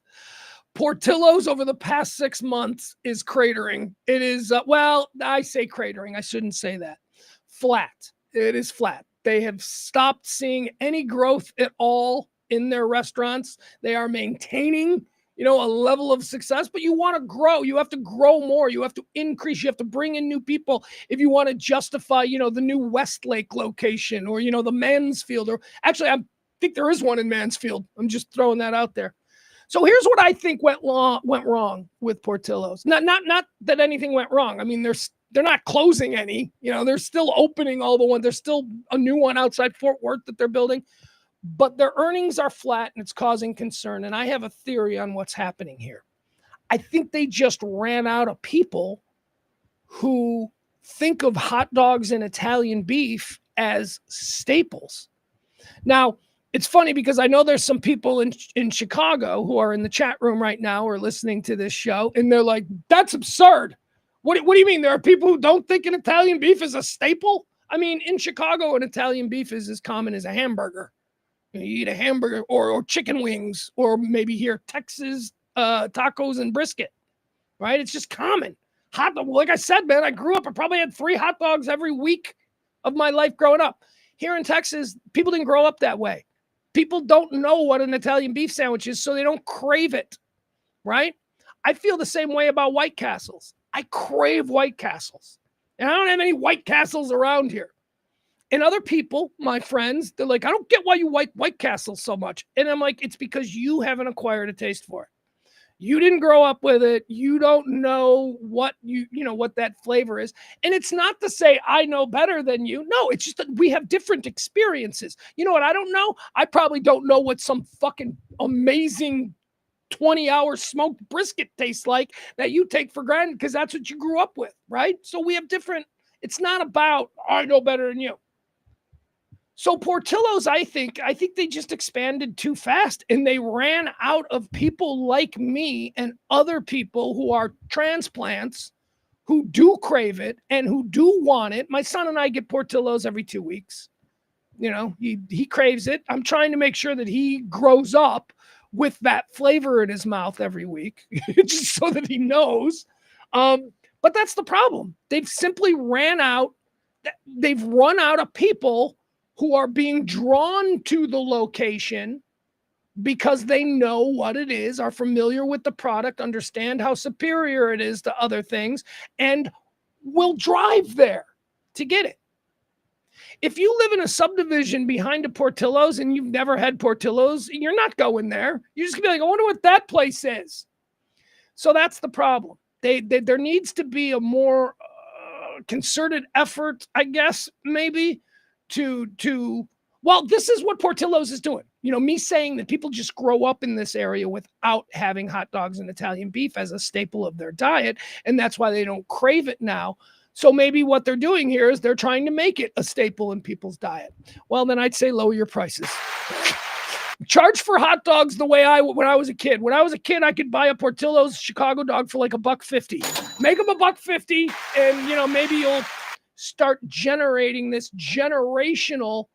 Portillo's over the past 6 months is cratering. It is, well, I say cratering. I shouldn't say that. Flat. It is flat. They have stopped seeing any growth at all in their restaurants. They are maintaining, a level of success, but you want to grow. You have to grow more. You have to increase. You have to bring in new people if you want to justify, the new Westlake location or, the Mansfield. Or actually, I think there is one in Mansfield. I'm just throwing that out there. So here's what I think went wrong with Portillo's. Not that anything went wrong. I mean, they're not closing any. They're still opening all the ones. There's still a new one outside Fort Worth that they're building. But their earnings are flat and it's causing concern. And I have a theory on what's happening here. I think they just ran out of people who think of hot dogs and Italian beef as staples. Now, it's funny because I know there's some people in Chicago who are in the chat room right now or listening to this show, and they're like, that's absurd. What do you mean? There are people who don't think an Italian beef is a staple? I mean, in Chicago, an Italian beef is as common as a hamburger. You eat a hamburger or chicken wings, or maybe here, Texas tacos and brisket, right? It's just common. Hot dog, like I said, man, I grew up, I probably had 3 hot dogs every week of my life growing up. Here in Texas, people didn't grow up that way. People don't know what an Italian beef sandwich is, so they don't crave it, right? I feel the same way about White Castles. I crave White Castles. And I don't have any White Castles around here. And other people, my friends, they're like, I don't get why you like White Castles so much. And I'm like, it's because you haven't acquired a taste for it. You didn't grow up with it. You don't know what what that flavor is. And it's not to say I know better than you. No, it's just that we have different experiences. You know what I don't know? I probably don't know what some fucking amazing 20-hour smoked brisket tastes like that you take for granted because that's what you grew up with, right? So we have different, it's not about I know better than you. So Portillo's, I think they just expanded too fast and they ran out of people like me and other people who are transplants who do crave it and who do want it. My son and I get Portillo's every 2 weeks. He craves it. I'm trying to make sure that he grows up with that flavor in his mouth every week, just so that he knows. But that's the problem. They've simply run out of people who are being drawn to the location because they know what it is, are familiar with the product, understand how superior it is to other things, and will drive there to get it. If you live in a subdivision behind a Portillo's and you've never had Portillo's, you're not going there. You're just gonna be like, I wonder what that place is. So that's the problem. There needs to be a more concerted effort, I guess, maybe well, this is what Portillo's is doing. You know, me saying that people just grow up in this area without having hot dogs and Italian beef as a staple of their diet, and that's why they don't crave it now. So maybe what they're doing here is they're trying to make it a staple in people's diet. Well, then I'd say lower your prices. Charge for hot dogs the way when I was a kid. When I was a kid, I could buy a Portillo's Chicago dog for like $1.50. Make them $1.50, and you know, maybe you'll start generating this generational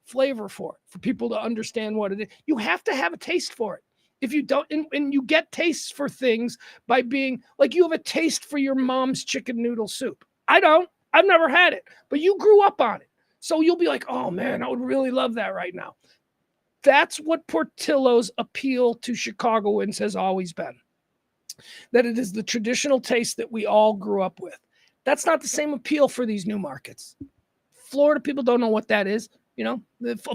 flavor for people to understand what it is. You have to have a taste for it. If you don't, and you get tastes for things by being like, you have a taste for your mom's chicken noodle soup. I don't. I've never had it, but you grew up on it. So you'll be like, oh man, I would really love that right now. That's what Portillo's appeal to Chicagoans has always been. That it is the traditional taste that we all grew up with. That's not the same appeal for these new markets. Florida people don't know what that is. You know,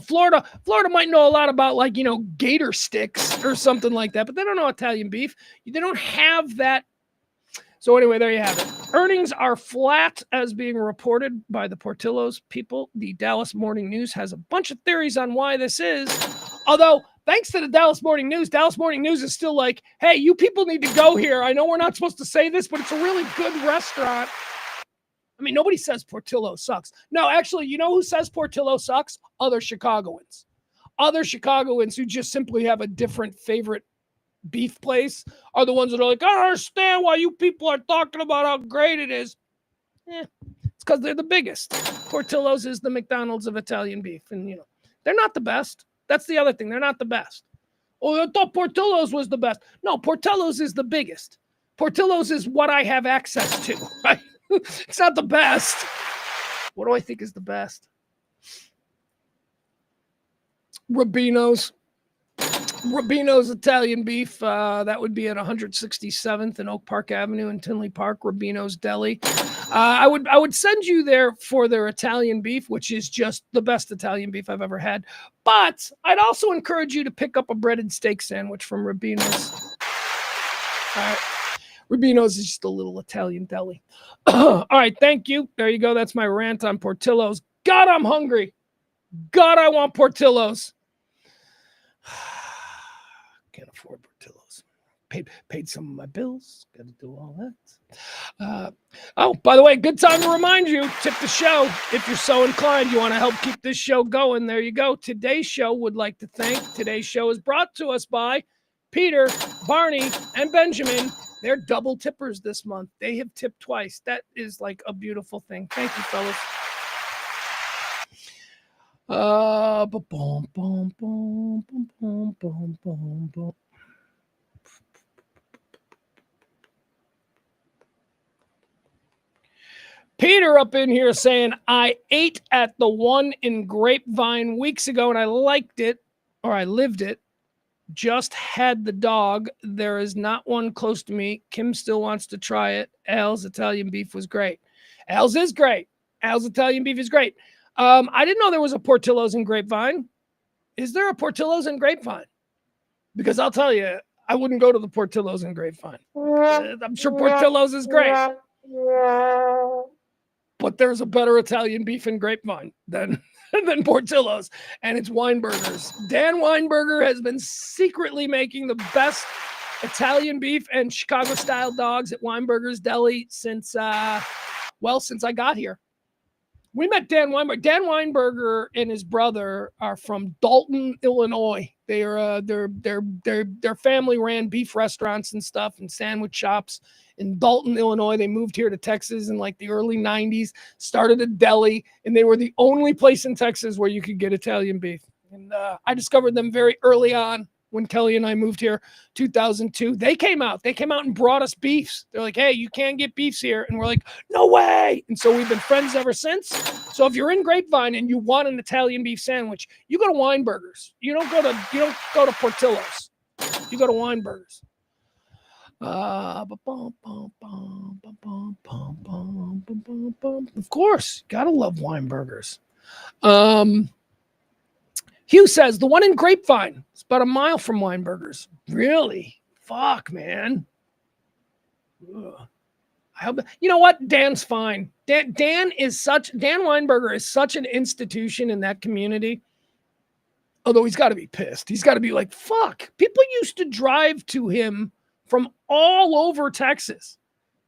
Florida might know a lot about, like, you know, gator sticks or something like that, but they don't know Italian beef. They don't have that. So anyway, there you have it. Earnings are flat as being reported by the Portillo's people. The Dallas Morning News has a bunch of theories on why this is. Although, thanks to the Dallas Morning News is still like, hey, you people need to go here. I know we're not supposed to say this, but it's a really good restaurant. I mean, nobody says Portillo sucks. No, actually, you know who says Portillo sucks? Other Chicagoans. Other Chicagoans who just simply have a different favorite beef place are the ones that are like, I don't understand why you people are talking about how great it is. It's because they're the biggest. Portillo's is the McDonald's of Italian beef. And, you know, they're not the best. That's the other thing. They're not the best. Oh, I thought Portillo's was the best. No, Portillo's is the biggest. Portillo's is what I have access to, right? It's not the best. What do I think is the best? Rubino's Italian beef. That would be at 167th and Oak Park Avenue in Tinley Park. Rubino's Deli. I would send you there for their Italian beef, which is just the best Italian beef I've ever had. But I'd also encourage you to pick up a breaded steak sandwich from Rubino's. All right. Rubino's is just a little Italian deli. All right, thank you. There you go. That's my rant on Portillo's. God, I'm hungry. God, I want Portillo's. Can't afford Portillo's. Paid some of my bills. Got to do all that. Oh, by the way, good time to remind you, tip the show. If you're so inclined, you want to help keep this show going, there you go. Today's show is brought to us by Peter, Barney, and Benjamin. They're double tippers this month. They have tipped twice. That is like a beautiful thing. Thank you, fellas. Peter up in here saying, I ate at the one in Grapevine weeks ago and I liked it, or I lived it. Just had the dog. There is not one close to me. Kim still wants to try it. Al's Italian beef was great. Al's is great. Al's Italian beef is great. I didn't know there was a Portillo's in Grapevine. Is there a Portillo's in Grapevine? Because I'll tell you, I wouldn't go to the Portillo's in Grapevine. I'm sure Portillo's is great. But there's a better Italian beef in Grapevine than Portillo's, and it's Weinberger's. Dan Weinberger has been secretly making the best Italian beef and Chicago-style dogs at Weinberger's Deli since I got here. We met Dan Weinberger. Dan Weinberger and his brother are from Dalton, Illinois. They are their family ran beef restaurants and stuff and sandwich shops in Dalton, Illinois. They moved here to Texas in like the early 90s, started a deli, and they were the only place in Texas where you could get Italian beef. And I discovered them very early on. when Kelly and I moved here, 2002. They came out and brought us beefs. They're like, hey, you can't get beefs here. And we're like, no way. And so we've been friends ever since. So if you're in Grapevine and you want an Italian beef sandwich, you go to Weinberger's. You don't go to Portillo's. You go to Weinberger's. Of course, gotta love Weinberger's. Hugh says the one in Grapevine. It's about a mile from Weinberger's. Really? Fuck, man. Ugh. I hope. You know what? Dan's fine. Dan Weinberger is such an institution in that community. Although he's got to be pissed. He's got to be like, fuck. People used to drive to him from all over Texas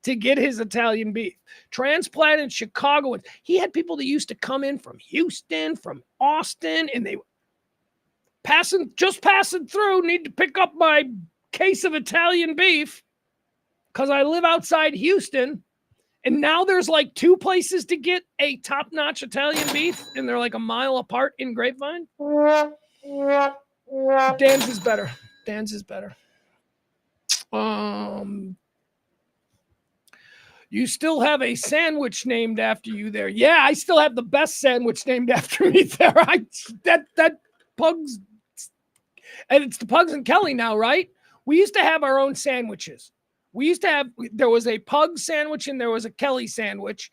to get his Italian beef. Transplanted Chicago. He had people that used to come in from Houston, from Austin, and they passing through, need to pick up my case of Italian beef because I live outside Houston. And now there's like 2 places to get a top-notch Italian beef, and they're like a mile apart in Grapevine. Dan's is better. You still have a sandwich named after you there. Yeah, I still have the best sandwich named after me there. That Pugs, and it's the Pugs and Kelly now, right? We used to have our own sandwiches. There was a Pug sandwich and there was a Kelly sandwich.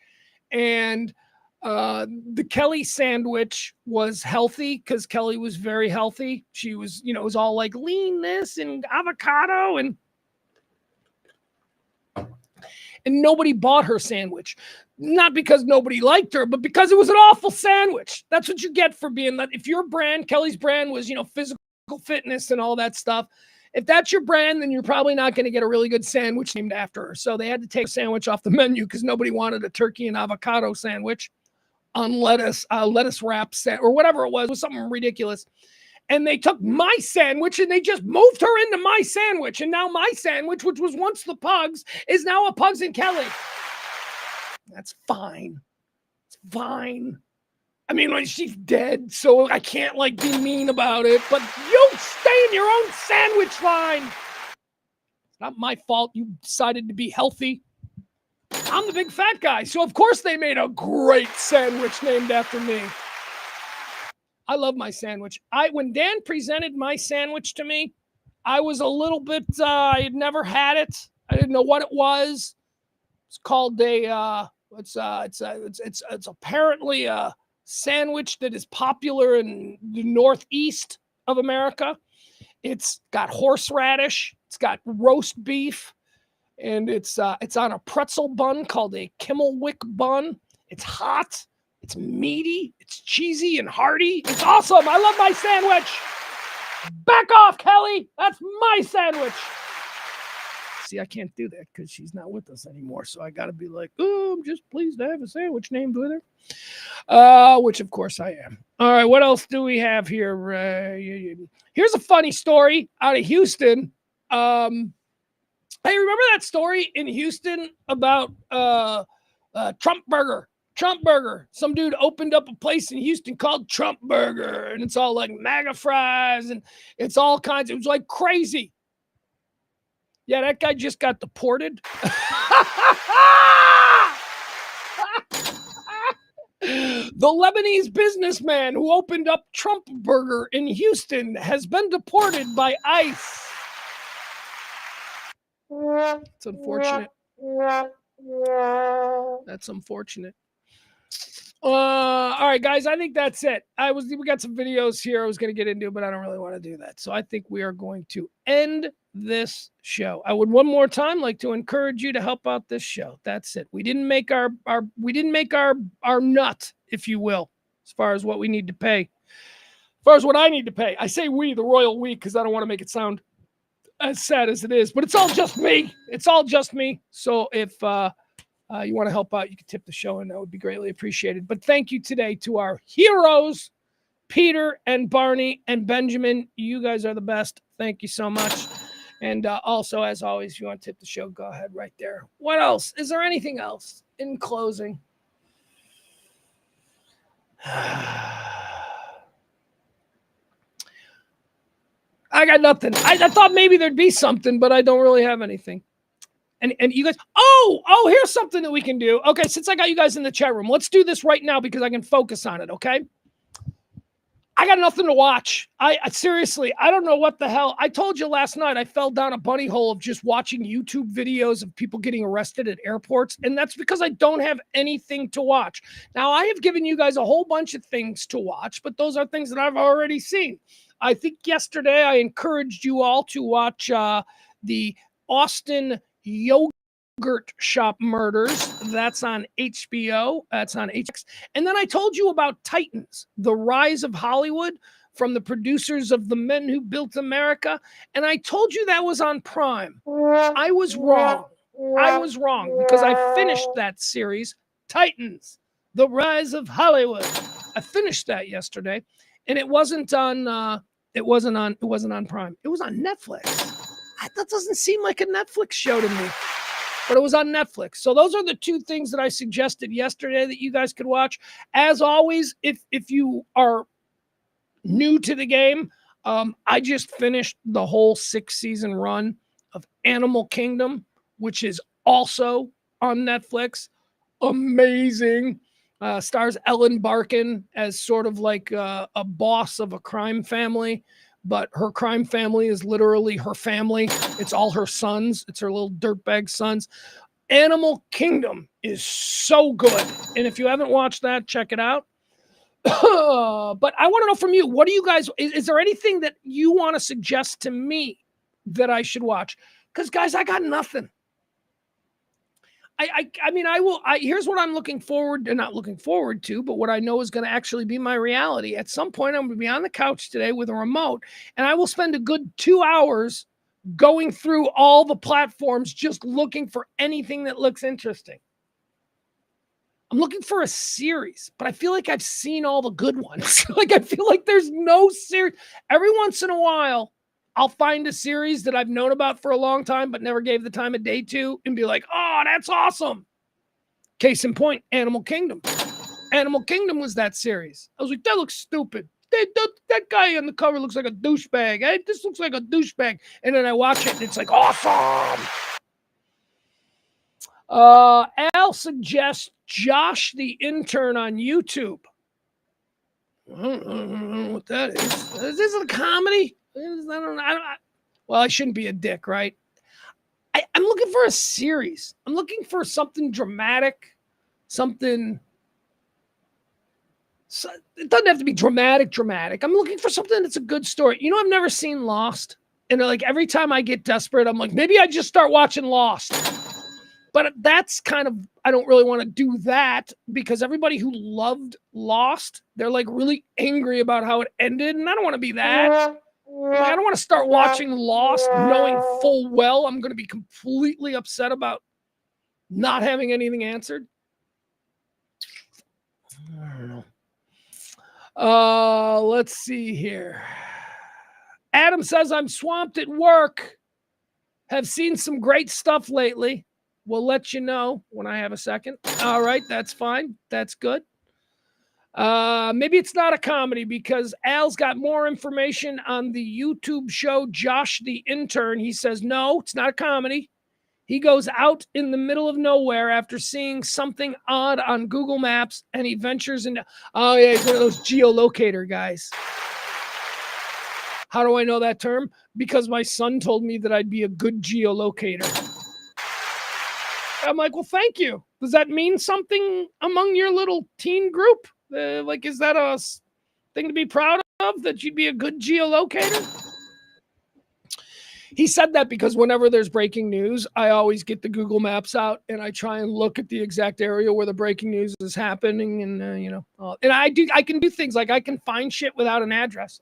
And the Kelly sandwich was healthy because Kelly was very healthy. She was, it was all like leanness and avocado and nobody bought her sandwich. Not because nobody liked her, but because it was an awful sandwich. That's what you get for being that. If your brand, Kelly's brand was, physical fitness and all that stuff. If that's your brand, then you're probably not going to get a really good sandwich named after her. So they had to take a sandwich off the menu because nobody wanted a turkey and avocado sandwich on lettuce wrap or whatever it was something ridiculous. And they took my sandwich and they just moved her into my sandwich. And now my sandwich, which was once the Pugs, is now a Pugs and Kelly. That's fine. It's fine. I mean, she's dead, so I can't be mean about it, but you stay in your own sandwich line. It's not my fault you decided to be healthy. I'm the big fat guy, so of course they made a great sandwich named after me. I love my sandwich. When Dan presented my sandwich to me, I was a little bit, I had never had it. I didn't know what it was. It's called it's apparently a sandwich that is popular in the Northeast of America. It's got horseradish, it's got roast beef, and it's on a pretzel bun called a Kimmelwick bun. It's hot, it's meaty, it's cheesy and hearty. It's awesome. I love my sandwich. Back off, Kelly. That's my sandwich. See, I can't do that because she's not with us anymore. So I got to be like, oh, I'm just pleased to have a sandwich named with her. Which, of course, I am. All right, what else do we have here? Here's a funny story out of Houston. Hey, remember that story in Houston about Trump Burger? Trump Burger. Some dude opened up a place in Houston called Trump Burger, and it's all like MAGA fries, and it's all kinds. It was like crazy. Yeah, that guy just got deported. The Lebanese businessman who opened up Trump Burger in Houston has been deported by ICE. It's unfortunate. That's unfortunate. All right, guys, I think that's it. We got some videos here I was going to get into, but I don't really want to do that. So I think we are going to end this show. I would one more time like to encourage you to help out this show. That's it. We didn't make our nut, if you will, as far as what we need to pay. As far as what I need to pay. I say we, the royal we, because I don't want to make it sound as sad as it is, but it's all just me. It's all just me. So if you want to help out, you can tip the show, and that would be greatly appreciated. But thank you today to our heroes, Peter and Barney and Benjamin. You guys are the best. Thank you so much. And also, as always, if you want to tip the show, go ahead right there. What else? Is there anything else in closing? I got nothing. I thought maybe there'd be something, but I don't really have anything. And you guys, oh, here's something that we can do. Okay, since I got you guys in the chat room, let's do this right now because I can focus on it, okay? I got nothing to watch. I seriously, I don't know what the hell. I told you last night I fell down a bunny hole of just watching YouTube videos of people getting arrested at airports, and that's because I don't have anything to watch. Now, I have given you guys a whole bunch of things to watch, but those are things that I've already seen. I think yesterday I encouraged you all to watch the Austin Yogurt Shop Murders. That's on HBO. That's on HX. And then I told you about Titans, The Rise of Hollywood, from the producers of The Men Who Built America. And I told you that was on Prime. I was wrong. I was wrong because I finished that series, Titans, The Rise of Hollywood. I finished that yesterday, and it wasn't on. It wasn't on Prime. It was on Netflix. That doesn't seem like a Netflix show to me, but it was on Netflix. So those are the two things that I suggested yesterday that you guys could watch. As always, if you are new to the game, I just finished the whole 6-season run of Animal Kingdom, which is also on Netflix. Amazing. Stars Ellen Barkin as sort of like a boss of a crime family, but her crime family is literally her family. It's all her sons. It's her little dirtbag sons. Animal Kingdom is so good. And if you haven't watched that, check it out. But I want to know from you, what do you guys, is there anything that you want to suggest to me that I should watch? Because guys, I got nothing. I mean, here's what I'm looking forward to, not looking forward to, but what I know is going to actually be my reality. At some point, I'm going to be on the couch today with a remote, and I will spend a good 2 hours going through all the platforms, just looking for anything that looks interesting. I'm looking for a series, but I feel like I've seen all the good ones. Like, I feel like there's no series. Every once in a while, I'll find a series that I've known about for a long time, but never gave the time of day to, and be like, oh, that's awesome. Case in point, Animal Kingdom. Animal Kingdom was that series. I was like, that looks stupid. That guy on the cover looks like a douchebag. Hey, this looks like a douchebag. And then I watch it, and it's like, awesome. Al suggests Josh the Intern on YouTube. I don't know what that is. Is this a comedy? Well, I shouldn't be a dick, right? I'm looking for a series. I'm looking for something dramatic, something. It doesn't have to be dramatic. I'm looking for something that's a good story. You know, I've never seen Lost. And like every time I get desperate, I'm like, maybe I just start watching Lost. But that's kind of, I don't really want to do that because everybody who loved Lost, they're like really angry about how it ended. And I don't want to be that. Like, I don't want to start watching Lost knowing full well I'm going to be completely upset about not having anything answered. I don't know. Let's see here. Adam says, I'm swamped at work. Have seen some great stuff lately. We'll let you know when I have a second. All right, that's fine. That's good. Maybe it's not a comedy because Al's got more information on the YouTube show Josh the Intern. He says, no, it's not a comedy. He goes out in the middle of nowhere after seeing something odd on Google Maps, and he ventures into, oh yeah, he's one of those geolocator guys. How do I know that term? Because my son told me that I'd be a good geolocator. I'm like, well, thank you. Does that mean something among your little teen group? Like, is that a thing to be proud of, that you'd be a good geolocator? He said that because whenever there's breaking news, I always get the Google Maps out and I try and look at the exact area where the breaking news is happening. And, and I can do things like I can find shit without an address.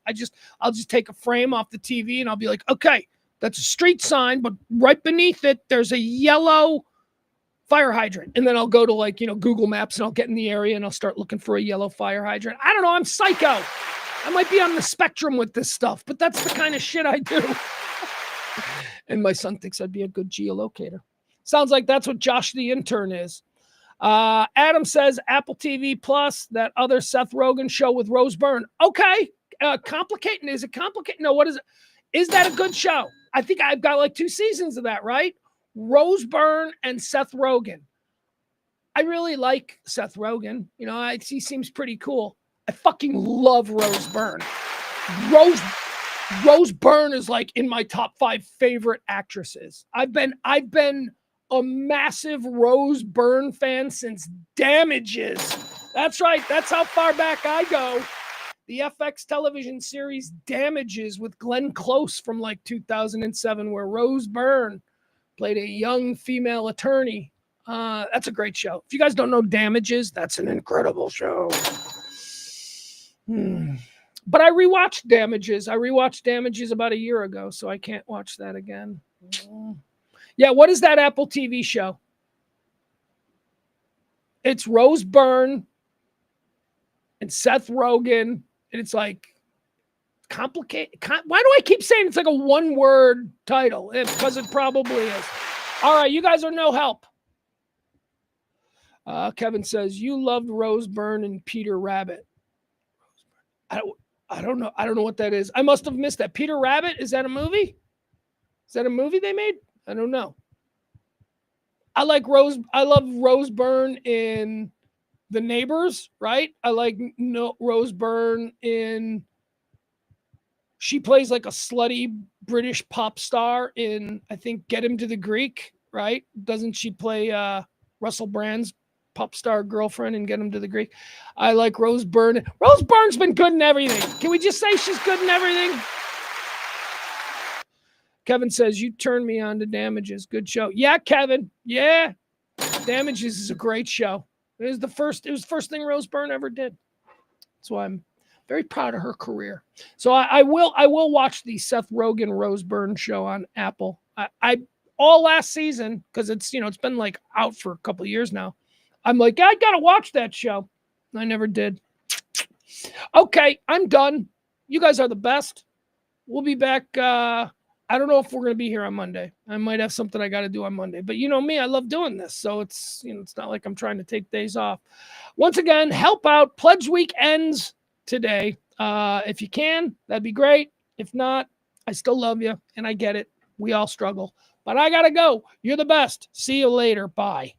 I'll just take a frame off the TV and I'll be like, okay, that's a street sign, but right beneath it, there's a yellow fire hydrant. And then I'll go to Google Maps and I'll get in the area and I'll start looking for a yellow fire hydrant. I don't know. I'm psycho. I might be on the spectrum with this stuff, but that's the kind of shit I do. And my son thinks I'd be a good geolocator. Sounds like that's what Josh the Intern is. Adam says Apple TV Plus, that other Seth Rogen show with Rose Byrne. Okay. Complicating. Is it complicated? No, what is it? Is that a good show? I think I've got like 2 seasons of that, right? Rose Byrne and Seth Rogen. I really like Seth Rogen. You know, he seems pretty cool. I fucking love Rose Byrne. Rose Byrne is like in my top 5 favorite actresses. I've been a massive Rose Byrne fan since Damages. That's right. That's how far back I go. The FX television series Damages with Glenn Close from like 2007, where Rose Byrne played a young female attorney. That's a great show. If you guys don't know Damages, that's an incredible show. But I rewatched Damages. I rewatched Damages about a year ago, so I can't watch that again. Yeah, what is that Apple TV show? It's Rose Byrne and Seth Rogen, and it's like complicated. Why do I keep saying it's like a one-word title? Because it probably is. All right, you guys are no help. Kevin says, you loved Rose Byrne and Peter Rabbit. I don't know. I don't know what that is. I must have missed that. Peter Rabbit, is that a movie? Is that a movie they made? I don't know. I love Rose Byrne in The Neighbors, right? I like Rose Byrne in, she plays like a slutty British pop star in, I think, Get Him to the Greek, right? Doesn't she play Russell Brand's pop star girlfriend and Get Him to the Greek? I like Rose Byrne. Rose Byrne's been good in everything. Can we just say she's good in everything? Kevin says, you turned me on to Damages. Good show. Yeah, Kevin. Yeah. Damages is a great show. It was the first thing Rose Byrne ever did. That's why I'm very proud of her career. So I will watch the Seth Rogen Rose Byrne show on Apple. I all last season, because it's been like out for a couple of years now. I'm like, I gotta watch that show. I never did. Okay, I'm done. You guys are the best. We'll be back. I don't know if we're going to be here on Monday. I might have something I got to do on Monday. But you know me, I love doing this. So it's not like I'm trying to take days off. Once again, help out. Pledge week ends today. If you can, that'd be great. If not, I still love you, and I get it. We all struggle. But I got to go. You're the best. See you later. Bye.